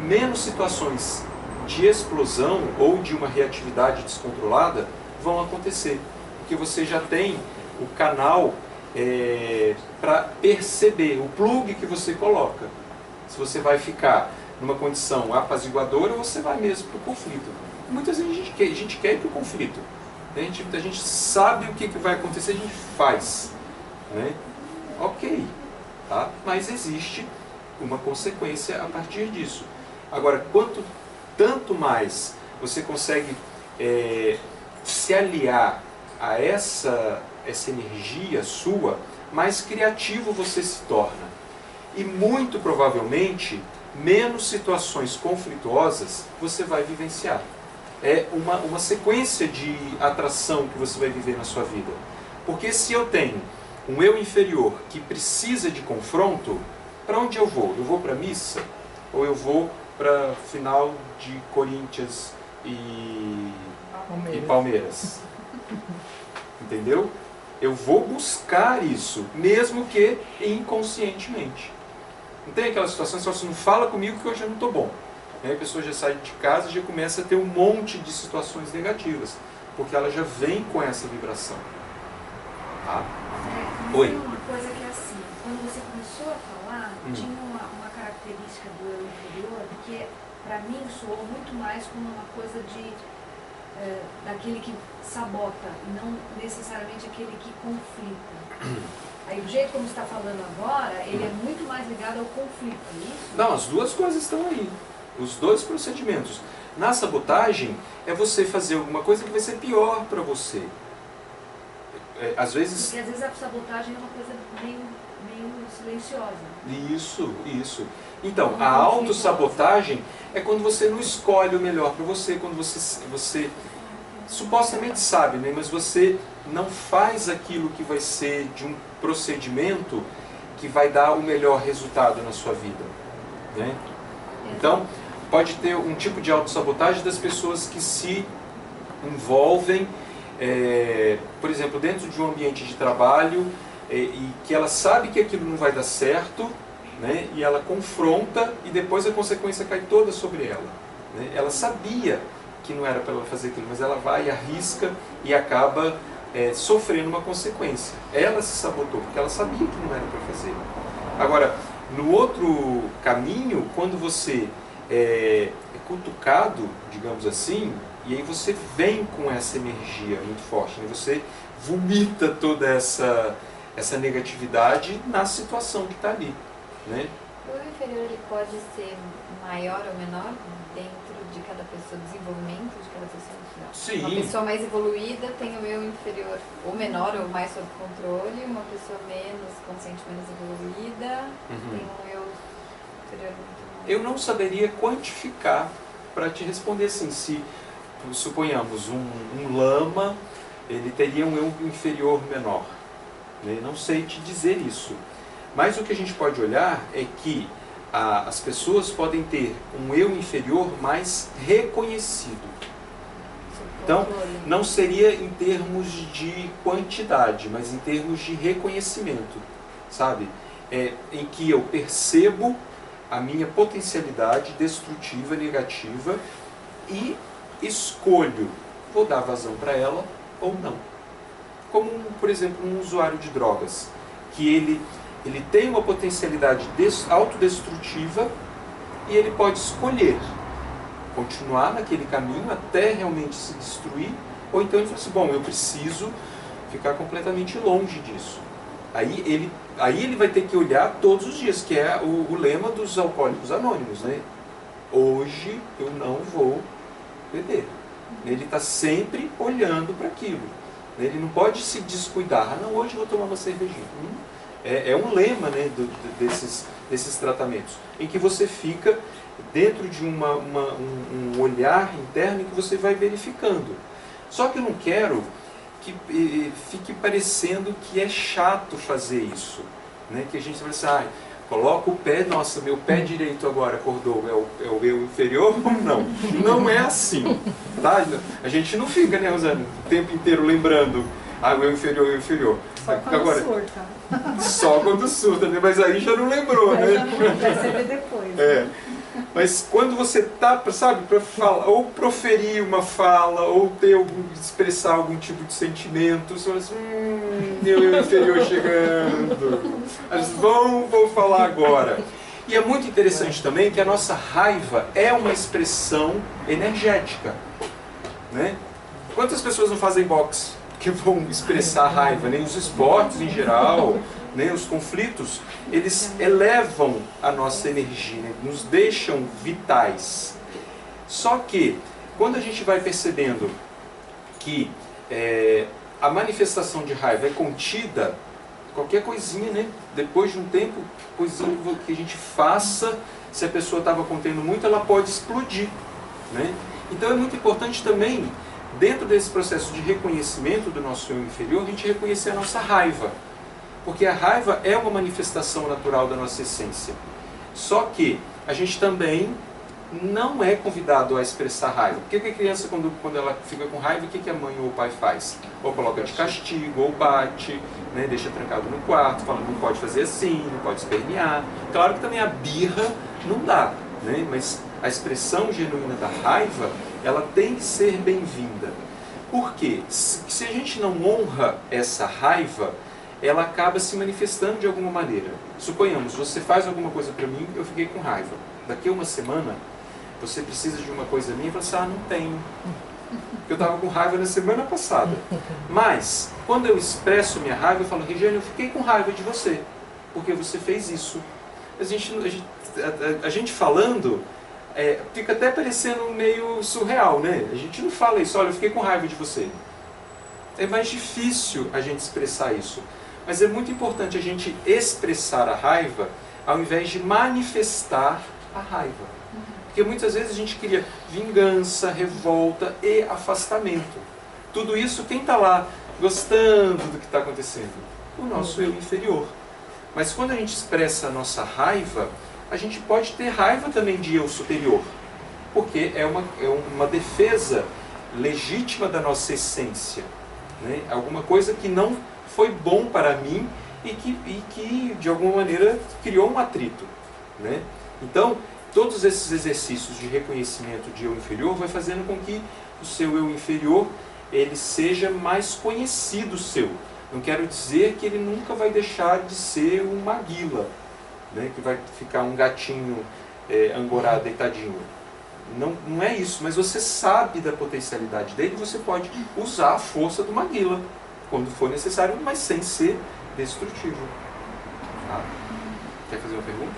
menos situações de explosão ou de uma reatividade descontrolada vão acontecer. Porque você já tem o canal para perceber, o plug que você coloca. Se você vai ficar numa condição apaziguadora, ou você vai mesmo para o conflito. Muitas vezes a gente quer ir para o conflito. Né? A gente sabe o que vai acontecer, a gente faz. Né? Ok, tá? Mas existe uma consequência a partir disso. Agora, tanto mais você consegue se aliar a essa energia sua, mais criativo você se torna. E muito provavelmente, menos situações conflituosas você vai vivenciar. É uma sequência de atração que você vai viver na sua vida. Porque se eu tenho um eu inferior que precisa de confronto, para onde eu vou? Eu vou para a missa? Ou eu vou para final de Corinthians e Palmeiras? Entendeu? Eu vou buscar isso, mesmo que inconscientemente. Não tem aquela situação, só você não fala comigo que hoje eu não estou bom. Aí a pessoa já sai de casa e já começa a ter um monte de situações negativas, porque ela já vem com essa vibração. Tá? Oi? Tem uma coisa que é assim, quando você começou a falar, tinha uma característica do eu inferior que, para mim, soou muito mais como uma coisa daquele que sabota, e não necessariamente aquele que conflita. Aí, do jeito como você está falando agora, ele é muito mais ligado ao conflito, é isso? Não, as duas coisas estão aí. Os dois procedimentos. Na sabotagem, é você fazer alguma coisa que vai ser pior para você. Às vezes... Porque às vezes a sabotagem é uma coisa meio silenciosa. Isso. Então, a autossabotagem é quando você não escolhe o melhor para você, quando você supostamente sabe, né? Mas você não faz aquilo que vai ser de um procedimento que vai dar o melhor resultado na sua vida. Né? Então, pode ter um tipo de autossabotagem das pessoas que se envolvem, por exemplo, dentro de um ambiente de trabalho, e que ela sabe que aquilo não vai dar certo, né? E ela confronta e depois a consequência cai toda sobre ela. Né? Ela sabia que não era para ela fazer aquilo, mas ela vai, arrisca e acaba sofrendo uma consequência. Ela se sabotou, porque ela sabia que não era para fazer. Agora, no outro caminho, quando você é cutucado, digamos assim, e aí você vem com essa energia muito forte, né? Você vomita toda essa negatividade na situação que está ali. Né? O eu inferior ele pode ser maior ou menor dentro de cada pessoa, desenvolvimento de cada pessoa? Sim. Uma pessoa mais evoluída tem o eu inferior ou menor ou mais sob controle, uma pessoa menos consciente, menos evoluída tem um eu inferior muito maior. Eu não saberia quantificar para te responder assim, se suponhamos um lama, ele teria um eu inferior menor. Né? Não sei te dizer isso. Mas o que a gente pode olhar é que as pessoas podem ter um eu inferior mais reconhecido. Então, não seria em termos de quantidade, mas em termos de reconhecimento, sabe? Em que eu percebo a minha potencialidade destrutiva, negativa, e escolho, vou dar vazão para ela ou não. Como, por exemplo, um usuário de drogas, que ele tem uma potencialidade autodestrutiva e ele pode escolher continuar naquele caminho até realmente se destruir, ou então ele fala assim, bom, eu preciso ficar completamente longe disso. Aí ele vai ter que olhar todos os dias, que é o lema dos alcoólicos anônimos, né? Hoje eu não vou beber. Ele está sempre olhando para aquilo. Ele não pode se descuidar. Ah, não, hoje eu vou tomar uma cervejinha. É um lema, né, desses tratamentos, em que você fica dentro de um olhar interno em que você vai verificando. Só que eu não quero que fique parecendo que é chato fazer isso, né? Que a gente vai assim, coloca o pé, nossa, meu pé direito agora acordou, é o eu inferior? Não, não é assim, tá? A gente não fica, né, Rosana, o tempo inteiro lembrando, o eu inferior, o eu inferior. Só quando agora, surta. Só quando surta, né? Mas aí já não lembrou, né? Já não percebe depois. É. Mas quando você está, sabe, para falar, ou proferir uma fala, ou expressar algum tipo de sentimento, você fala assim, eu inferior chegando. Mas vou falar agora. E é muito interessante também que a nossa raiva é uma expressão energética, né? Quantas pessoas não fazem boxe que vão expressar raiva, né? Os esportes em geral, né? Os conflitos, eles elevam a nossa energia, né? Nos deixam vitais. Só que, quando a gente vai percebendo que a manifestação de raiva é contida, qualquer coisinha, né? Depois de um tempo, coisinha que a gente faça, se a pessoa estava contendo muito, ela pode explodir, né? Então é muito importante também, dentro desse processo de reconhecimento do nosso eu inferior, a gente reconhecer a nossa raiva. Porque a raiva é uma manifestação natural da nossa essência. Só que a gente também não é convidado a expressar raiva. Por que a criança, quando ela fica com raiva, o que a mãe ou o pai faz? Ou coloca de castigo, ou bate, né, deixa trancado no quarto, fala não pode fazer assim, não pode espernear. Claro que também a birra não dá, né, mas a expressão genuína da raiva, ela tem que ser bem-vinda. Por quê? Se a gente não honra essa raiva, ela acaba se manifestando de alguma maneira. Suponhamos, você faz alguma coisa para mim, eu fiquei com raiva. Daqui a uma semana, você precisa de uma coisa minha e você não tenho. Eu estava com raiva na semana passada. Mas, quando eu expresso minha raiva, eu falo, Regiane, eu fiquei com raiva de você, porque você fez isso. A gente falando, fica até parecendo meio surreal, né? A gente não fala isso, olha, eu fiquei com raiva de você. É mais difícil a gente expressar isso. Mas é muito importante a gente expressar a raiva ao invés de manifestar a raiva. Porque muitas vezes a gente cria vingança, revolta e afastamento. Tudo isso, quem está lá gostando do que está acontecendo? O nosso eu inferior. Mas quando a gente expressa a nossa raiva, a gente pode ter raiva também de eu superior. Porque é uma defesa legítima da nossa essência, né? Alguma coisa que não foi bom para mim e que de alguma maneira criou um atrito, né? Então, todos esses exercícios de reconhecimento de eu inferior vai fazendo com que o seu eu inferior ele seja mais conhecido seu. Não quero dizer que ele nunca vai deixar de ser um maguila, né? Que vai ficar um gatinho angorá deitadinho. Não é isso, mas você sabe da potencialidade dele, você pode usar a força do maguila quando for necessário, mas sem ser destrutivo. Tá? Quer fazer uma pergunta?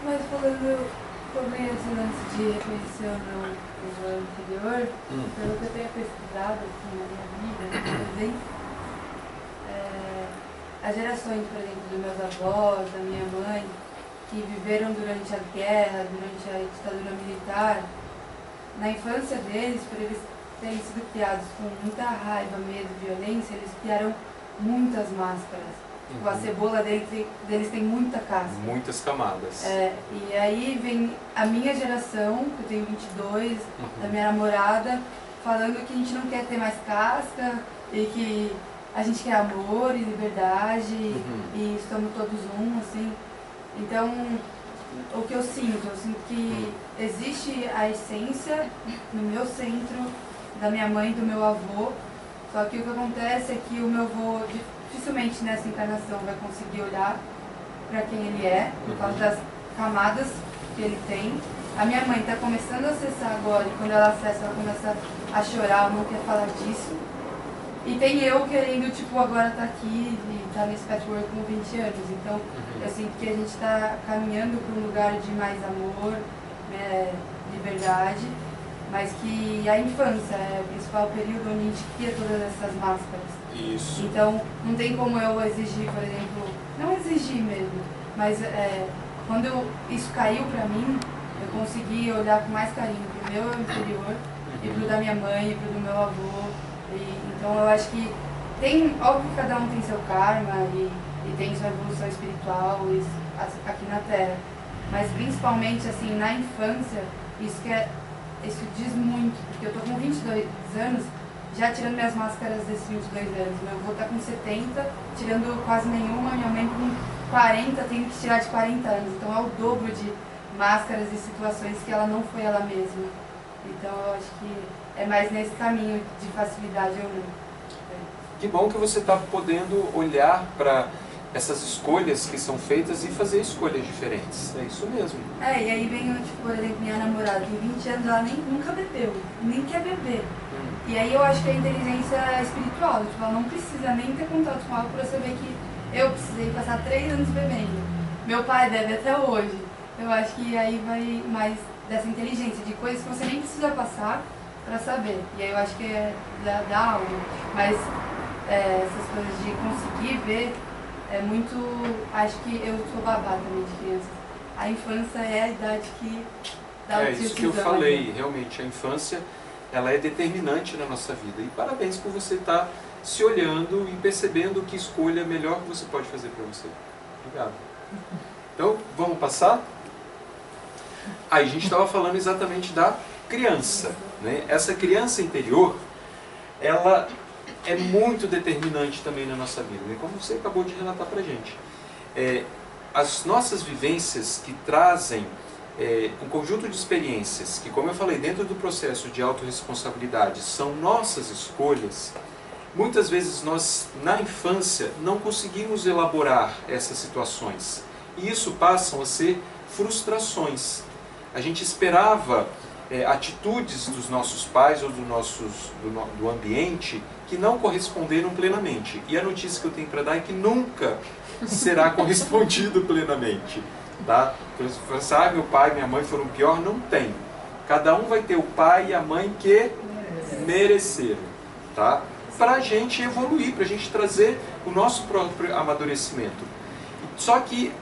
Mas falando sobre esse lance de reconhecer ou não o eu inferior, pelo que eu tenho pesquisado assim, na minha vida, por exemplo, as gerações, por exemplo, dos meus avós, da minha mãe, que viveram durante a guerra, durante a ditadura militar, na infância deles, por eles terem sido criados com muita raiva, medo, violência, eles criaram muitas máscaras. Tipo, a cebola deles tem muita casca. Muitas camadas. E aí vem a minha geração, que eu tenho 22, da minha namorada, falando que a gente não quer ter mais casca e que a gente quer amor e liberdade e estamos todos um, assim. Então, o que eu sinto que existe a essência no meu centro, da minha mãe e do meu avô, só que o que acontece é que o meu avô dificilmente nessa encarnação vai conseguir olhar para quem ele é, por causa das camadas que ele tem, a minha mãe está começando a acessar agora, e quando ela acessa, ela começa a chorar, não quer falar disso. E tem eu querendo, tipo, agora tá aqui e tá nesse patchwork com 20 anos. Então, eu sinto que a gente está caminhando para um lugar de mais amor, né, liberdade, mas que a infância é o principal período onde a gente cria todas essas máscaras. Isso. Então, não tem como eu exigir, por exemplo, não exigir mesmo, mas quando isso caiu pra mim, eu consegui olhar com mais carinho pro meu interior e pro da minha mãe e pro do meu avô. Então, eu acho que tem, óbvio que cada um tem seu karma e tem sua evolução espiritual aqui na Terra, mas principalmente, assim, na infância, isso diz muito, porque eu tô com 22 anos, já tirando minhas máscaras desses 22 anos. Meu avô tá com 70, tirando quase nenhuma, minha mãe com 40, tendo que tirar de 40 anos. Então é o dobro de máscaras e situações que ela não foi ela mesma. Então eu acho que é mais nesse caminho de facilidade ou não. Que bom que você está podendo olhar para essas escolhas que são feitas e fazer escolhas diferentes. É isso mesmo. E aí vem, tipo, por exemplo, minha namorada tem 20 anos, ela nunca bebeu, nem quer beber. E aí eu acho que a inteligência é espiritual, tipo, ela não precisa nem ter contato com ela para saber que eu precisei passar 3 anos bebendo. Meu pai bebe até hoje. Eu acho que aí vai mais dessa inteligência, de coisas que você nem precisa passar para saber. E aí eu acho que é da alma. Mas essas coisas de conseguir ver é muito... Acho que eu sou babá também de crianças. A infância é a idade que dá o É isso que eu falei, realmente, a infância ela é determinante na nossa vida. E parabéns por você estar se olhando e percebendo que escolha melhor que você pode fazer para você. Obrigado. Então, vamos passar? Aí a gente estava falando exatamente da criança, né? Essa criança interior, ela é muito determinante também na nossa vida, né? Como você acabou de relatar para a gente. As nossas vivências que trazem um conjunto de experiências que, como eu falei, dentro do processo de autorresponsabilidade, são nossas escolhas. Muitas vezes nós, na infância, não conseguimos elaborar essas situações. E isso passam a ser frustrações. A gente esperava atitudes dos nossos pais ou do ambiente que não corresponderam plenamente. E a notícia que eu tenho para dar é que nunca será correspondido plenamente. Tá? Então, se você fala, meu pai e minha mãe foram pior, não tem. Cada um vai ter o pai e a mãe que mereceram. Tá? Para a gente evoluir, para a gente trazer o nosso próprio amadurecimento. Só que,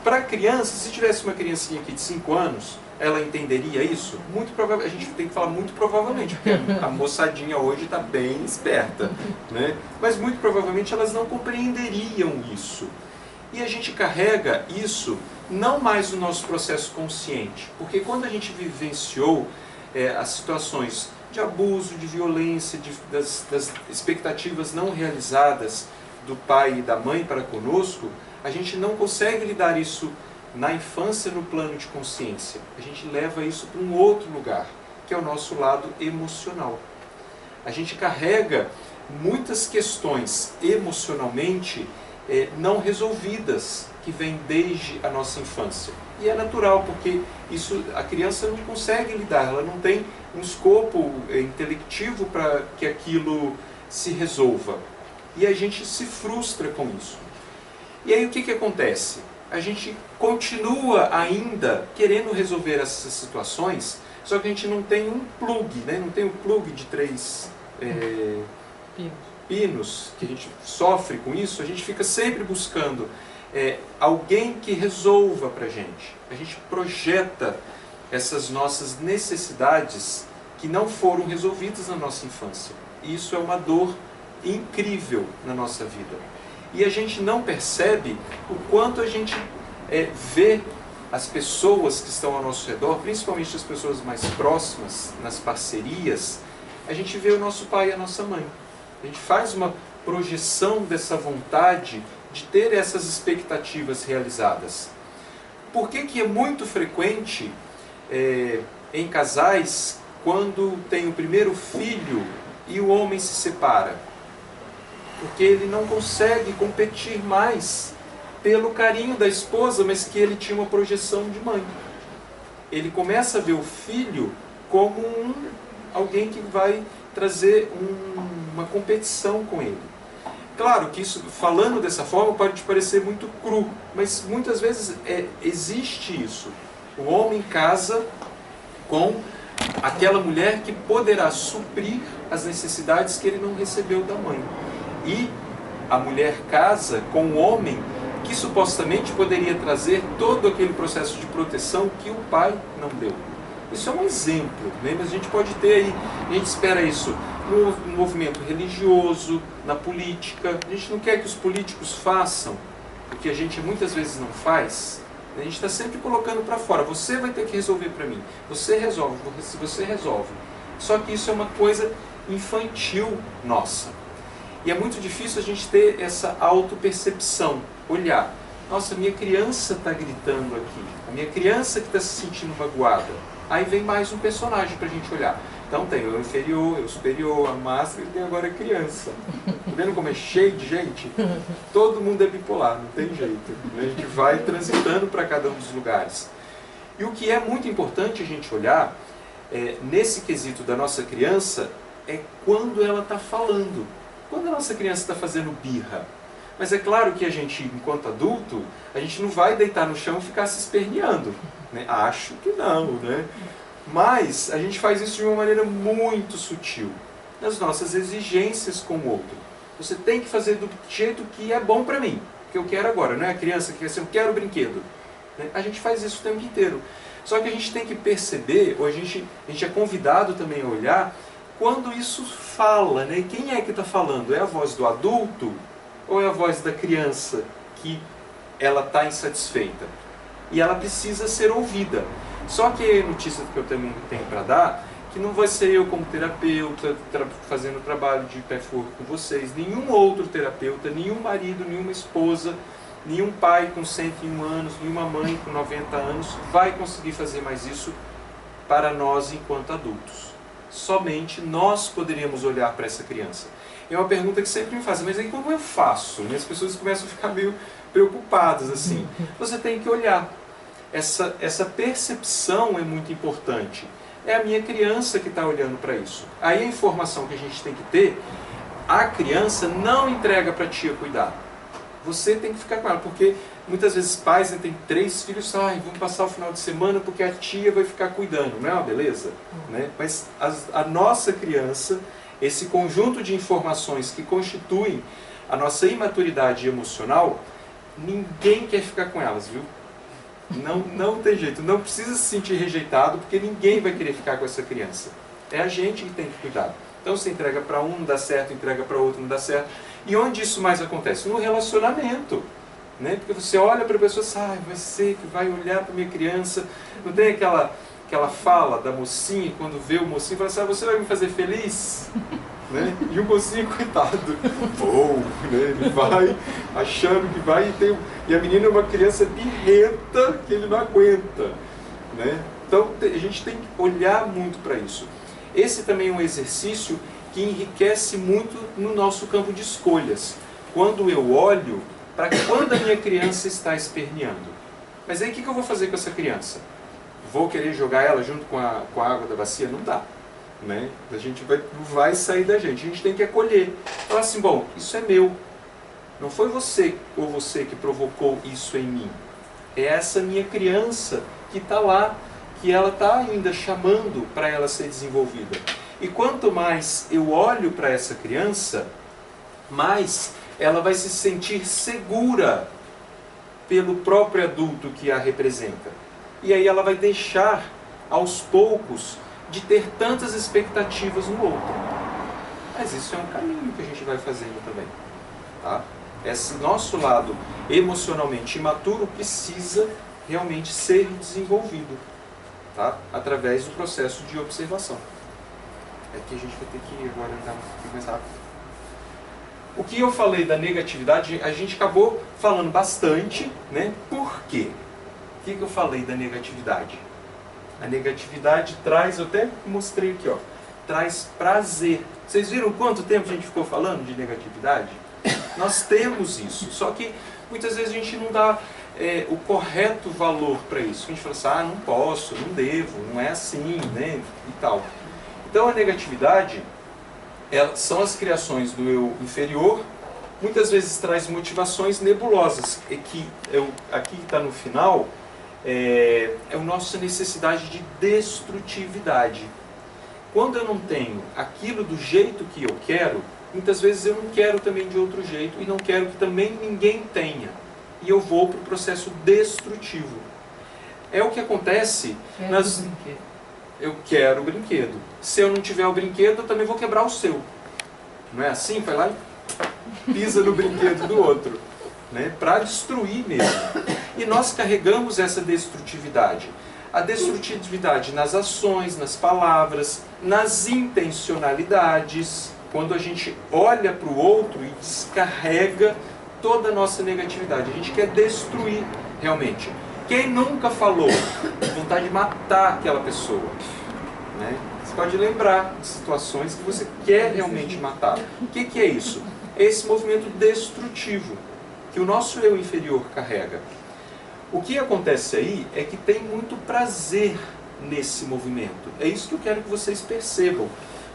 para a criança, se tivesse uma criancinha aqui de 5 anos, ela entenderia isso? Muito provavelmente, a gente tem que falar muito provavelmente, porque a moçadinha hoje está bem esperta, né? Mas muito provavelmente elas não compreenderiam isso. E a gente carrega isso não mais no nosso processo consciente, porque quando a gente vivenciou as situações de abuso, de violência, das expectativas não realizadas do pai e da mãe para conosco, a gente não consegue lidar isso na infância no plano de consciência. A gente leva isso para um outro lugar, que é o nosso lado emocional. A gente carrega muitas questões emocionalmente não resolvidas, que vêm desde a nossa infância. E é natural, porque isso a criança não consegue lidar, ela não tem um escopo intelectivo para que aquilo se resolva. E a gente se frustra com isso. E aí o que acontece? A gente continua ainda querendo resolver essas situações, só que a gente não tem um plug, né? Não tem um plug de 3 pinos, que a gente sofre com isso. A gente fica sempre buscando alguém que resolva para a gente. A gente projeta essas nossas necessidades que não foram resolvidas na nossa infância. E isso é uma dor incrível na nossa vida. E a gente não percebe o quanto a gente vê as pessoas que estão ao nosso redor, principalmente as pessoas mais próximas, nas parcerias, a gente vê o nosso pai e a nossa mãe. A gente faz uma projeção dessa vontade de ter essas expectativas realizadas. Por que é muito frequente em casais, quando tem o primeiro filho e o homem se separa? Porque ele não consegue competir mais pelo carinho da esposa, mas que ele tinha uma projeção de mãe. ele começa a ver o filho como alguém que vai trazer uma competição com ele. Claro que isso, falando dessa forma, pode te parecer muito cru, mas muitas vezes existe isso. O homem casa com aquela mulher que poderá suprir as necessidades que ele não recebeu da mãe. E a mulher casa com o homem que supostamente poderia trazer todo aquele processo de proteção que o pai não deu. Isso é um exemplo, né? Mas a gente pode ter aí, a gente espera isso no movimento religioso, na política. A gente não quer que os políticos façam o que a gente muitas vezes não faz. A gente está sempre colocando para fora. Você vai ter que resolver para mim. Você resolve, você resolve. Só que isso é uma coisa infantil nossa. E é muito difícil a gente ter essa autopercepção. Olhar, nossa, minha criança está gritando aqui. A minha criança que está se sentindo magoada. Aí vem mais um personagem para a gente olhar. Então tem o inferior, o superior, a massa, e tem agora a criança. Tá vendo como é cheio de gente? Todo mundo é bipolar, não tem jeito. A gente vai transitando para cada um dos lugares. E o que é muito importante a gente olhar, nesse quesito da nossa criança, é quando ela está falando. Quando a nossa criança está fazendo birra. Mas é claro que a gente, enquanto adulto, a gente não vai deitar no chão e ficar se esperneando. Né? Acho que não, né? Mas a gente faz isso de uma maneira muito sutil. Nas nossas exigências com o outro. Você tem que fazer do jeito que é bom para mim. Que eu quero agora, não é a criança que quer assim, eu quero o brinquedo. Né? A gente faz isso o tempo inteiro. Só que a gente tem que perceber, ou a gente é convidado também a olhar, quando isso fala, né? Quem é que está falando? É a voz do adulto ou é a voz da criança que ela está insatisfeita? E ela precisa ser ouvida. Só que a notícia que eu também tenho para dar, que não vai ser eu como terapeuta, fazendo trabalho de pé forte com vocês, nenhum outro terapeuta, nenhum marido, nenhuma esposa, nenhum pai com 101 anos, nenhuma mãe com 90 anos vai conseguir fazer mais isso para nós enquanto adultos. Somente nós poderíamos olhar para essa criança. É uma pergunta que sempre me fazem, mas aí como eu faço? As pessoas começam a ficar meio preocupadas assim. Você tem que olhar. Essa percepção é muito importante. É a minha criança que está olhando para isso. Aí a informação que a gente tem que ter, a criança não entrega para a tia cuidar. Você tem que ficar com ela, porque muitas vezes pais têm 3 filhos, vamos passar o final de semana porque a tia vai ficar cuidando, não é uma beleza? Né? Mas a nossa criança, esse conjunto de informações que constituem a nossa imaturidade emocional, ninguém quer ficar com elas, viu? Não tem jeito, não precisa se sentir rejeitado, porque ninguém vai querer ficar com essa criança. É a gente que tem que cuidar. Então você entrega para um, não dá certo, entrega para outro, não dá certo. E onde isso mais acontece? No relacionamento. Né? Porque você olha para a pessoa e diz, vai ser que vai olhar para a minha criança. Não tem aquela fala da mocinha, quando vê o mocinho, fala assim, você vai me fazer feliz? Né? E o mocinho, coitado, né? Ele vai achando que vai e a menina é uma criança birrenta que ele não aguenta. Né? Então a gente tem que olhar muito para isso. Esse também é um exercício que enriquece muito no nosso campo de escolhas. Quando eu olho para quando a minha criança está esperneando. Mas aí o que eu vou fazer com essa criança? Vou querer jogar ela junto com a água da bacia? Não dá. Né? A gente vai sair da gente. A gente tem que acolher. Falar assim, bom, isso é meu. Não foi você ou você que provocou isso em mim. É essa minha criança que está lá, que ela está ainda chamando para ela ser desenvolvida. E quanto mais eu olho para essa criança, mais ela vai se sentir segura pelo próprio adulto que a representa. E aí ela vai deixar, aos poucos, de ter tantas expectativas no outro. Mas isso é um caminho que a gente vai fazendo também. Tá? Esse nosso lado emocionalmente imaturo precisa realmente ser desenvolvido. Tá? Através do processo de observação. É que a gente vai ter que agora andar um pouquinho mais rápido. O que eu falei da negatividade, a gente acabou falando bastante, né? Por quê? O que eu falei da negatividade? A negatividade traz, eu até mostrei aqui, ó, traz prazer. Vocês viram quanto tempo a gente ficou falando de negatividade? Nós temos isso, só que muitas vezes a gente não dá o correto valor para isso. A gente fala assim, ah, não posso, não devo, não é assim, né, e tal. Então a negatividade são as criações do eu inferior, muitas vezes traz motivações nebulosas, e que aqui está no final, é a nossa necessidade de destrutividade. Quando eu não tenho aquilo do jeito que eu quero, muitas vezes eu não quero também de outro jeito, e não quero que também ninguém tenha. E eu vou para o processo destrutivo. É o que acontece nas... Eu quero o brinquedo. Se eu não tiver o brinquedo, eu também vou quebrar o seu. Não é assim? Vai lá e pisa no brinquedo do outro, né? Para destruir mesmo. E nós carregamos essa destrutividade. A destrutividade nas ações, nas palavras, nas intencionalidades. Quando a gente olha para o outro e descarrega toda a nossa negatividade. A gente quer destruir realmente. Quem nunca falou vontade de matar aquela pessoa? Né? Você pode lembrar de situações que você quer realmente matar. O que é isso? É esse movimento destrutivo que o nosso eu inferior carrega. O que acontece aí é que tem muito prazer nesse movimento. É isso que eu quero que vocês percebam.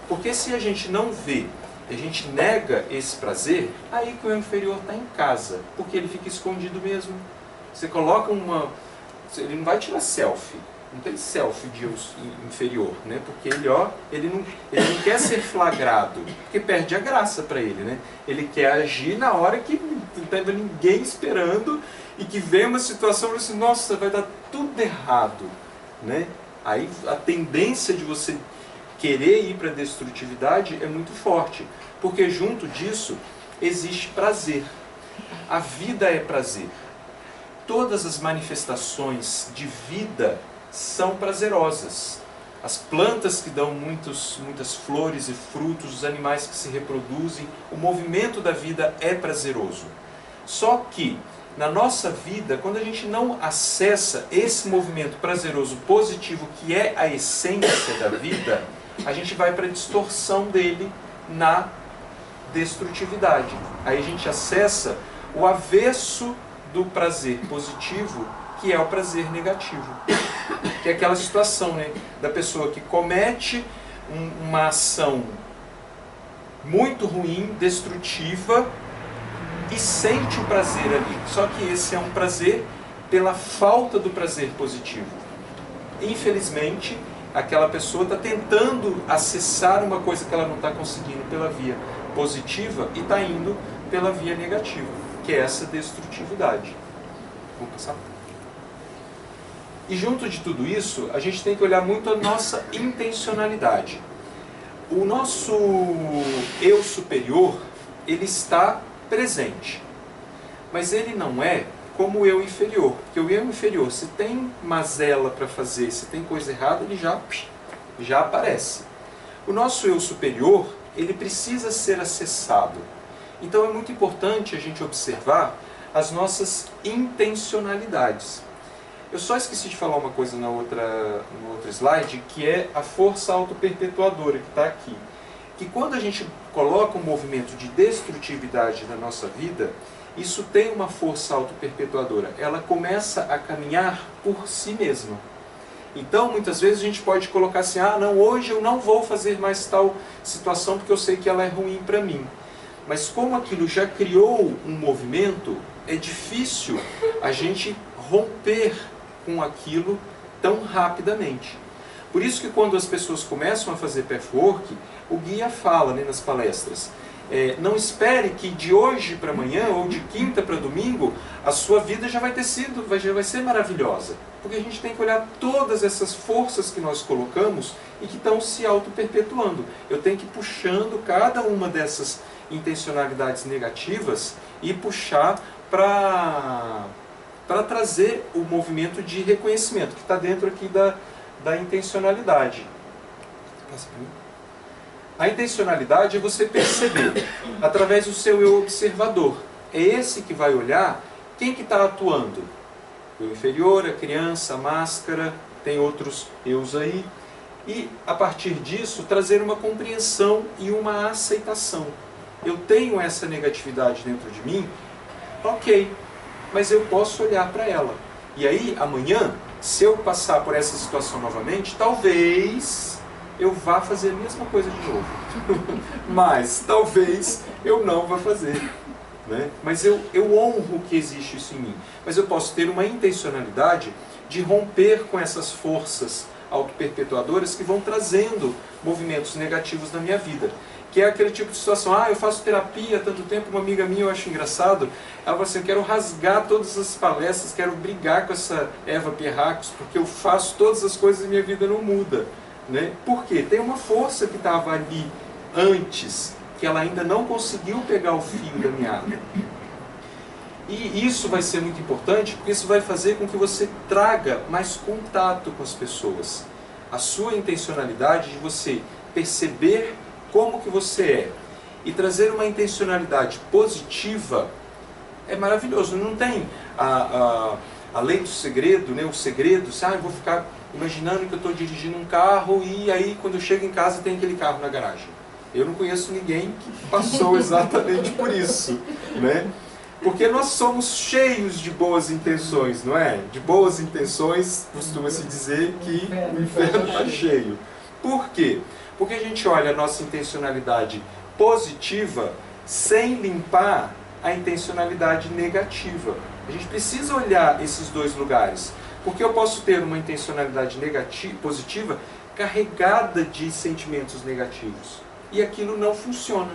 Porque se a gente não vê, a gente nega esse prazer, aí que o eu inferior está em casa. Porque ele fica escondido mesmo. Você coloca ele não vai tirar selfie. Não tem selfie de eu inferior, né? Porque ele não quer ser flagrado, porque perde a graça para ele, né? Ele quer agir na hora que não tem ninguém esperando e que vem uma situação assim, nossa, vai dar tudo errado, né? Aí a tendência de você querer ir para a destrutividade é muito forte, porque junto disso existe prazer. A vida é prazer. Todas as manifestações de vida são prazerosas. As plantas que dão muitas flores e frutos, os animais que se reproduzem, o movimento da vida é prazeroso. Só que, na nossa vida, quando a gente não acessa esse movimento prazeroso positivo, que é a essência da vida, a gente vai para a distorção dele na destrutividade. Aí a gente acessa o avesso do prazer positivo, que é o prazer negativo. Que é aquela situação, né, da pessoa que comete uma ação muito ruim, destrutiva, e sente o prazer ali. Só que esse é um prazer pela falta do prazer positivo. Infelizmente, aquela pessoa está tentando acessar uma coisa que ela não está conseguindo pela via positiva e está indo pela via negativa, que é essa destrutividade. Vamos passar? E junto de tudo isso, a gente tem que olhar muito a nossa intencionalidade. O nosso eu superior, ele está presente. Mas ele não é como o eu inferior. Porque o eu inferior, se tem mazela para fazer, se tem coisa errada, ele já aparece. O nosso eu superior, ele precisa ser acessado. Então é muito importante a gente observar as nossas intencionalidades. Eu só esqueci de falar uma coisa no outro slide, que é a força autoperpetuadora, que está aqui. Que quando a gente coloca um movimento de destrutividade na nossa vida, isso tem uma força autoperpetuadora. Ela começa a caminhar por si mesma. Então, muitas vezes a gente pode colocar assim, ah, não, hoje eu não vou fazer mais tal situação porque eu sei que ela é ruim para mim. Mas como aquilo já criou um movimento, é difícil a gente romper com aquilo tão rapidamente. Por isso que quando as pessoas começam a fazer pathwork, o guia fala, né, nas palestras, não espere que de hoje para amanhã ou de quinta para domingo a sua vida já vai ser maravilhosa. Porque a gente tem que olhar todas essas forças que nós colocamos e que estão se auto-perpetuando. Eu tenho que ir puxando cada uma dessas intencionalidades negativas e puxar para trazer o movimento de reconhecimento, que está dentro aqui da intencionalidade. A intencionalidade é você perceber, através do seu eu observador. É esse que vai olhar quem que está atuando. O eu inferior, a criança, a máscara, tem outros eus aí. E, a partir disso, trazer uma compreensão e uma aceitação. Eu tenho essa negatividade dentro de mim, ok. mas eu posso olhar para ela. E aí, amanhã, se eu passar por essa situação novamente, talvez eu vá fazer a mesma coisa de novo. Mas talvez eu não vá fazer. Né? Mas eu honro que existe isso em mim. Mas eu posso ter uma intencionalidade de romper com essas forças autoperpetuadoras que vão trazendo movimentos negativos na minha vida. Que é aquele tipo de situação, eu faço terapia há tanto tempo, uma amiga minha, eu acho engraçado, ela fala assim, eu quero rasgar todas as palestras, quero brigar com essa Eva Pierracos, porque eu faço todas as coisas e minha vida não muda. Né? Por quê? Tem uma força que estava ali antes, que ela ainda não conseguiu pegar o fio da meada. E isso vai ser muito importante, porque isso vai fazer com que você traga mais contato com as pessoas. A sua intencionalidade de você perceber como que você é e trazer uma intencionalidade positiva é maravilhoso. Não tem a lei do segredo, né? O segredo, eu vou ficar imaginando que eu estou dirigindo um carro e aí quando eu chego em casa tem aquele carro na garagem. Eu não conheço ninguém que passou exatamente por isso, né? Porque nós somos cheios de boas intenções, não é? De boas intenções, costuma-se dizer que o inferno está cheio. Por quê? Porque a gente olha a nossa intencionalidade positiva sem limpar a intencionalidade negativa. A gente precisa olhar esses dois lugares. Porque eu posso ter uma intencionalidade positiva carregada de sentimentos negativos. E aquilo não funciona.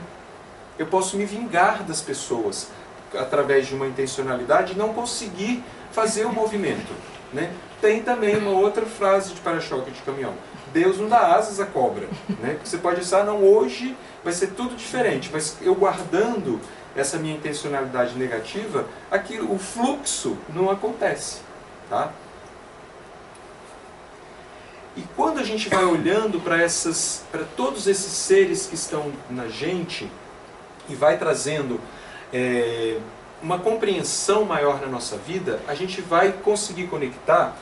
Eu posso me vingar das pessoas através de uma intencionalidade e não conseguir fazer o movimento. Né? Tem também uma outra frase de para-choque de caminhão. Deus não dá asas à cobra. Né? Porque você pode pensar, não, hoje vai ser tudo diferente. Mas eu guardando essa minha intencionalidade negativa, o fluxo não acontece. Tá? E quando a gente vai olhando para todos esses seres que estão na gente e vai trazendo uma compreensão maior na nossa vida, a gente vai conseguir conectar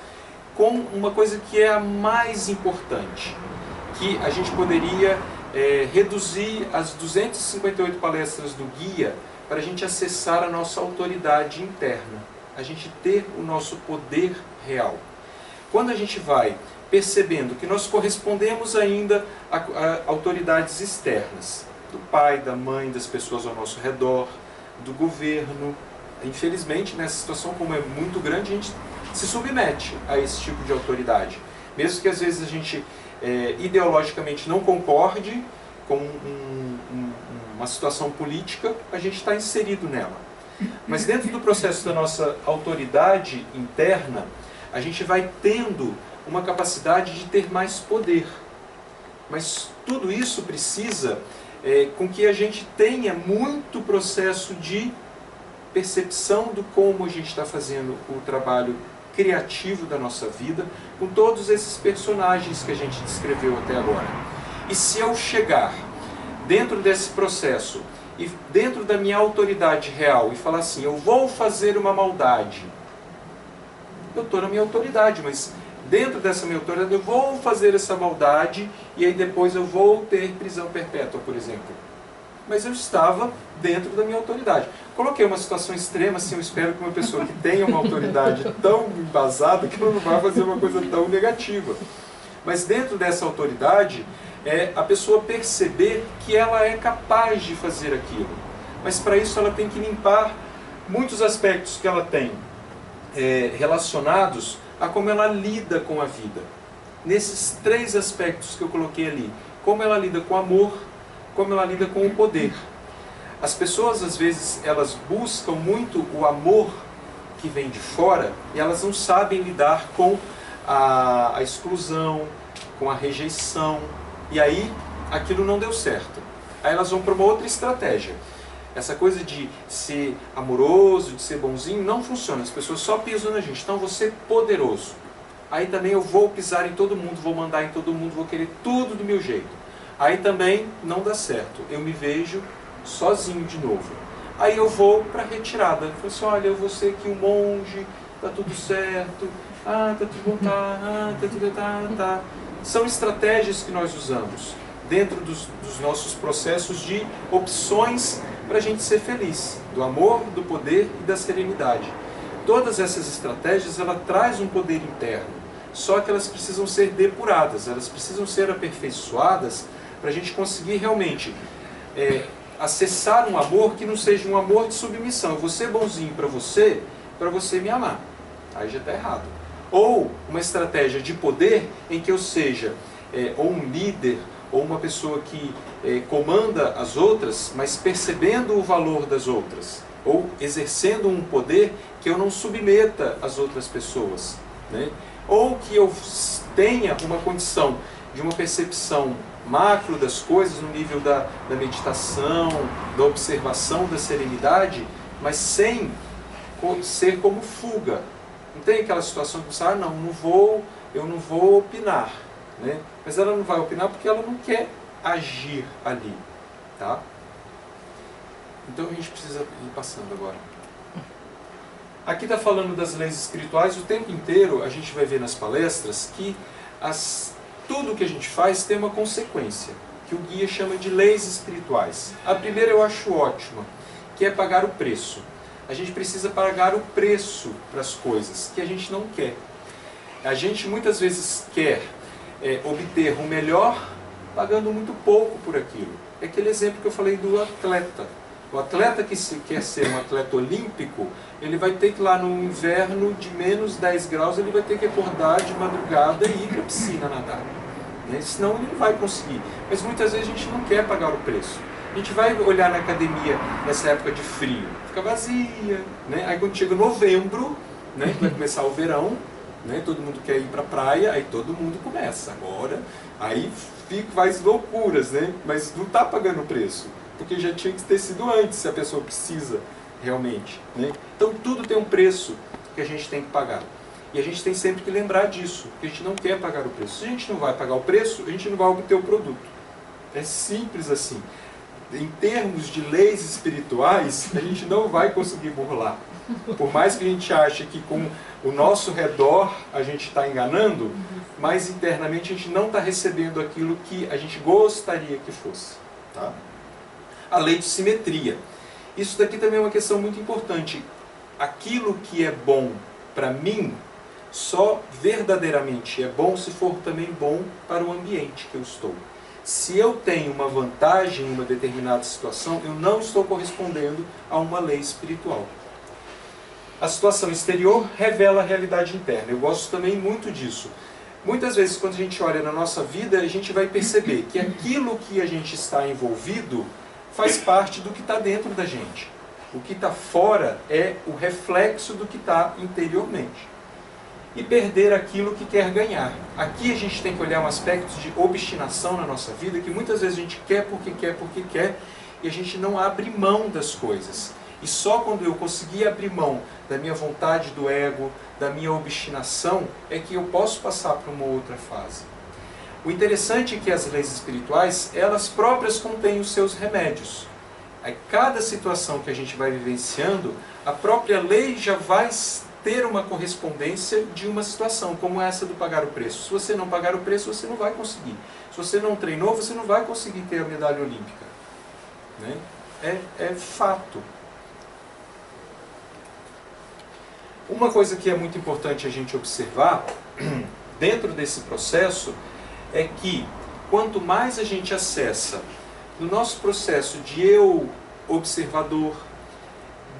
com uma coisa que é a mais importante, que a gente poderia reduzir as 258 palestras do guia para a gente acessar a nossa autoridade interna, a gente ter o nosso poder real. Quando a gente vai percebendo que nós correspondemos ainda a autoridades externas, do pai, da mãe, das pessoas ao nosso redor, do governo. Infelizmente, nessa situação, como é muito grande, a gente se submete a esse tipo de autoridade. Mesmo que às vezes a gente ideologicamente não concorde com uma situação política, a gente está inserido nela. Mas dentro do processo da nossa autoridade interna, a gente vai tendo uma capacidade de ter mais poder. Mas tudo isso precisa com que a gente tenha muito processo de percepção do como a gente está fazendo o trabalho criativo da nossa vida, com todos esses personagens que a gente descreveu até agora. E se eu chegar dentro desse processo, e dentro da minha autoridade real, e falar assim, eu vou fazer uma maldade, eu estou na minha autoridade, mas dentro dessa minha autoridade eu vou fazer essa maldade e aí depois eu vou ter prisão perpétua, por exemplo. Mas eu estava dentro da minha autoridade. Coloquei uma situação extrema, assim, eu espero que uma pessoa que tenha uma autoridade tão embasada que ela não vai fazer uma coisa tão negativa. Mas dentro dessa autoridade, a pessoa perceber que ela é capaz de fazer aquilo. Mas para isso ela tem que limpar muitos aspectos que ela tem relacionados a como ela lida com a vida. Nesses 3 aspectos que eu coloquei ali. Como ela lida com o amor, como ela lida com o poder. As pessoas, às vezes, elas buscam muito o amor que vem de fora e elas não sabem lidar com a exclusão, com a rejeição. E aí, aquilo não deu certo. Aí elas vão para uma outra estratégia. Essa coisa de ser amoroso, de ser bonzinho, não funciona. As pessoas só pisam na gente. Então, vou ser poderoso. Aí também eu vou pisar em todo mundo, vou mandar em todo mundo, vou querer tudo do meu jeito. Aí também não dá certo. Eu me vejo sozinho de novo. Aí eu vou para a retirada. Eu falo assim, olha, eu vou ser aqui um monge, tá tudo certo, tá tudo bom, tá tudo tá. São estratégias que nós usamos dentro dos nossos processos de opções para a gente ser feliz, do amor, do poder e da serenidade. Todas essas estratégias, ela traz um poder interno, só que elas precisam ser depuradas, elas precisam ser aperfeiçoadas para a gente conseguir realmente acessar um amor que não seja um amor de submissão. Eu vou ser bonzinho para você me amar. Aí já está errado. Ou uma estratégia de poder em que eu seja ou um líder, ou uma pessoa que comanda as outras, mas percebendo o valor das outras, ou exercendo um poder que eu não submeta as outras pessoas, né? Ou que eu tenha uma condição de uma percepção macro das coisas, no nível da meditação, da observação, da serenidade, mas sem ser como fuga. Não tem aquela situação que você, não, eu não vou opinar, né? Mas ela não vai opinar porque ela não quer agir ali, tá? Então a gente precisa ir passando agora. Aqui está falando das leis espirituais. O tempo inteiro a gente vai ver nas palestras que tudo que a gente faz tem uma consequência, que o guia chama de leis espirituais. A primeira eu acho ótima, que é pagar o preço. A gente precisa pagar o preço para as coisas que a gente não quer. A gente muitas vezes quer obter o melhor pagando muito pouco por aquilo. É aquele exemplo que eu falei do atleta. O atleta que quer ser um atleta olímpico, ele vai ter que lá no inverno de menos 10 graus, ele vai ter que acordar de madrugada e ir para a piscina nadar, né? Senão ele não vai conseguir. Mas muitas vezes a gente não quer pagar o preço. A gente vai olhar na academia nessa época de frio, fica vazia, né? Aí quando chega novembro, né, vai começar o verão, né, todo mundo quer ir para a praia, aí todo mundo começa agora, aí faz loucuras, né? Mas não está pagando o preço, porque já tinha que ter sido antes, se a pessoa precisa realmente, né? Então tudo tem um preço que a gente tem que pagar. E a gente tem sempre que lembrar disso, que a gente não quer pagar o preço. Se a gente não vai pagar o preço, a gente não vai obter o produto. É simples assim. Em termos de leis espirituais, a gente não vai conseguir burlar. Por mais que a gente ache que com o nosso redor a gente está enganando, mas internamente a gente não está recebendo aquilo que a gente gostaria que fosse, tá? A lei de simetria. Isso daqui também é uma questão muito importante. Aquilo que é bom para mim, só verdadeiramente é bom se for também bom para o ambiente que eu estou. Se eu tenho uma vantagem em uma determinada situação, eu não estou correspondendo a uma lei espiritual. A situação exterior revela a realidade interna. Eu gosto também muito disso. Muitas vezes, quando a gente olha na nossa vida, a gente vai perceber que aquilo que a gente está envolvido faz parte do que está dentro da gente. O que está fora é o reflexo do que está interiormente. E perder aquilo que quer ganhar. Aqui a gente tem que olhar um aspecto de obstinação na nossa vida, que muitas vezes a gente quer, e a gente não abre mão das coisas. E só quando eu conseguir abrir mão da minha vontade do ego, da minha obstinação, é que eu posso passar para uma outra fase. O interessante é que as leis espirituais, elas próprias contêm os seus remédios. Aí, cada situação que a gente vai vivenciando, a própria lei já vai ter uma correspondência de uma situação, como essa do pagar o preço. Se você não pagar o preço, você não vai conseguir. Se você não treinou, você não vai conseguir ter a medalha olímpica, né? É fato. Uma coisa que é muito importante a gente observar, dentro desse processo, é que quanto mais a gente acessa no nosso processo de eu observador,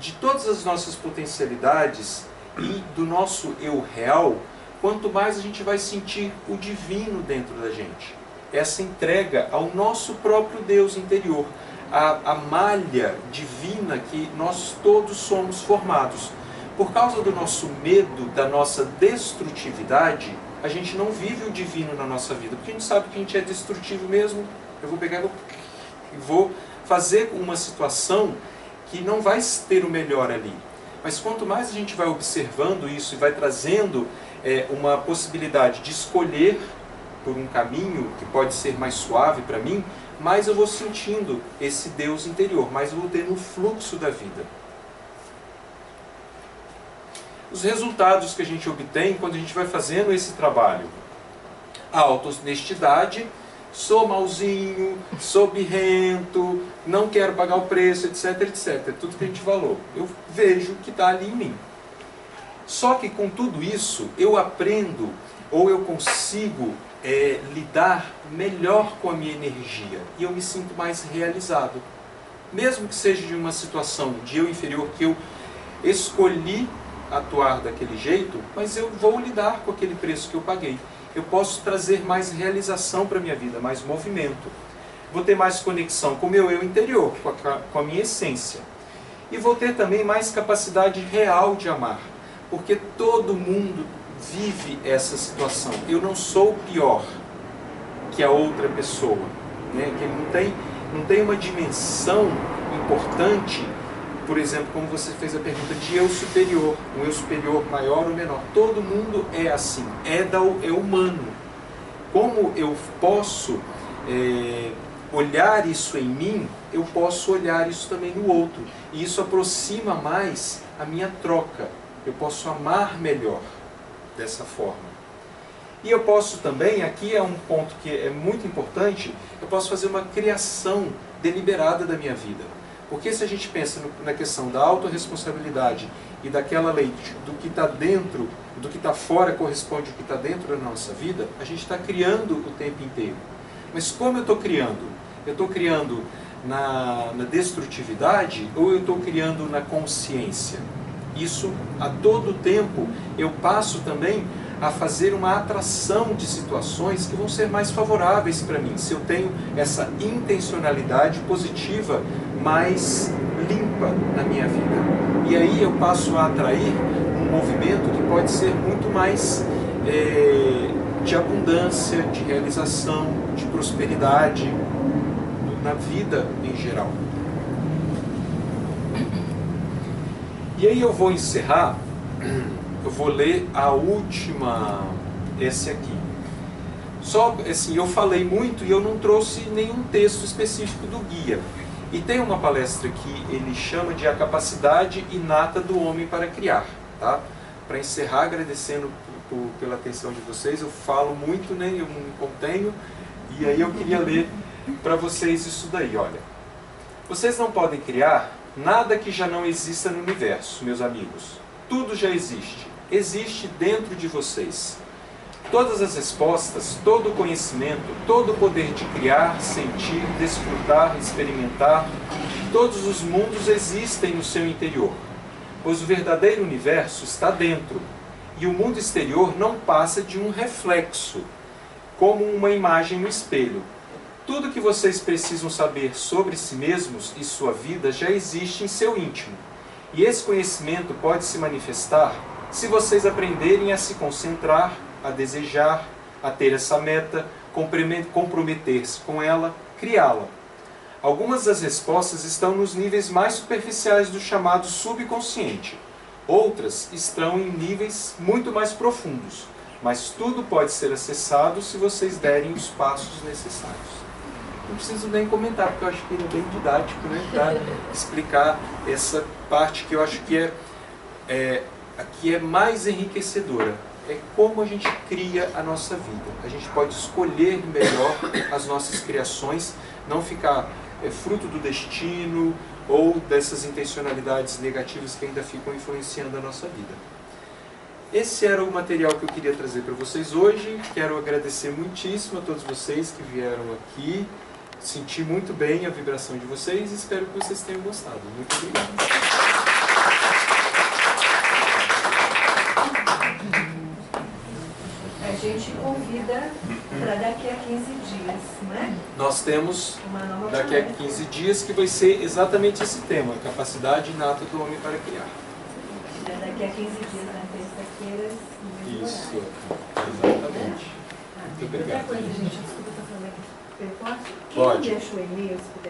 de todas as nossas potencialidades e do nosso eu real, quanto mais a gente vai sentir o divino dentro da gente. Essa entrega ao nosso próprio Deus interior, a malha divina que nós todos somos formados. Por causa do nosso medo, da nossa destrutividade, a gente não vive o divino na nossa vida, porque a gente sabe que a gente é destrutivo mesmo. Eu vou pegar e vou fazer uma situação que não vai ter o melhor ali. Mas quanto mais a gente vai observando isso e vai trazendo uma possibilidade de escolher por um caminho que pode ser mais suave para mim, mais eu vou sentindo esse Deus interior, mais eu vou ter no fluxo da vida. Os resultados que a gente obtém quando a gente vai fazendo esse trabalho. A autohonestidade, sou malzinho, sou birrento, não quero pagar o preço, etc, etc. Tudo que a gente falou. Eu vejo que está ali em mim. Só que com tudo isso, eu aprendo, ou eu consigo lidar melhor com a minha energia. E eu me sinto mais realizado. Mesmo que seja de uma situação de eu inferior, que eu escolhi atuar daquele jeito, mas eu vou lidar com aquele preço que eu paguei. Eu posso trazer mais realização para a minha vida, mais movimento. Vou ter mais conexão com o meu eu interior, com a minha essência. E vou ter também mais capacidade real de amar. Porque todo mundo vive essa situação. Eu não sou pior que a outra pessoa, né? Que não tem uma dimensão importante, por exemplo, como você fez a pergunta, de eu superior, um eu superior maior ou menor. Todo mundo é assim, é humano. Como eu posso olhar isso em mim, eu posso olhar isso também no outro. E isso aproxima mais a minha troca. Eu posso amar melhor dessa forma. E eu posso também, aqui é um ponto que é muito importante, eu posso fazer uma criação deliberada da minha vida. Porque se a gente pensa na questão da autorresponsabilidade e daquela lei do que está dentro, do que está fora corresponde ao que está dentro da nossa vida, a gente está criando o tempo inteiro. Mas como eu estou criando? Eu estou criando na destrutividade ou eu estou criando na consciência? Isso, a todo tempo, eu passo também a fazer uma atração de situações que vão ser mais favoráveis para mim, se eu tenho essa intencionalidade positiva mais limpa na minha vida. E aí eu passo a atrair um movimento que pode ser muito mais de abundância, de realização, de prosperidade na vida em geral. E aí eu vou encerrar, eu vou ler a última, esse aqui. Só assim, eu falei muito e eu não trouxe nenhum texto específico do guia. E tem uma palestra que ele chama de A Capacidade Inata do Homem para Criar. Tá? Para encerrar, agradecendo pela atenção de vocês, eu falo muito, né? Eu não me contenho, e aí eu queria ler para vocês isso daí, olha. Vocês não podem criar nada que já não exista no universo, meus amigos. Tudo já existe. Existe dentro de vocês. Todas as respostas, todo o conhecimento, todo o poder de criar, sentir, desfrutar, experimentar, todos os mundos existem no seu interior. Pois o verdadeiro universo está dentro. E o mundo exterior não passa de um reflexo, como uma imagem no espelho. Tudo que vocês precisam saber sobre si mesmos e sua vida já existe em seu íntimo. E esse conhecimento pode se manifestar se vocês aprenderem a se concentrar, a desejar, a ter essa meta, comprometer-se com ela, criá-la. Algumas das respostas estão nos níveis mais superficiais do chamado subconsciente. Outras estão em níveis muito mais profundos. Mas tudo pode ser acessado se vocês derem os passos necessários. Não preciso nem comentar, porque eu acho que ele é bem didático, né, para explicar essa parte que eu acho que aqui é mais enriquecedora. É como a gente cria a nossa vida. A gente pode escolher melhor as nossas criações, não ficar fruto do destino ou dessas intencionalidades negativas que ainda ficam influenciando a nossa vida. Esse era o material que eu queria trazer para vocês hoje. Quero agradecer muitíssimo a todos vocês que vieram aqui. Senti muito bem a vibração de vocês e espero que vocês tenham gostado. Muito obrigado. A gente convida para daqui a 15 dias, né? Nós temos Uma nova daqui a palestra. 15 dias que vai ser exatamente esse tema, a capacidade inata do homem para criar. Daqui a 15 dias, na terça-feira, no mesmo Isso, horário. exatamente. Ah, Muito obrigado. outra coisa, gente, desculpa, estou falando aqui. Eu posso? Pode. Quem deixou o e-mail, se puder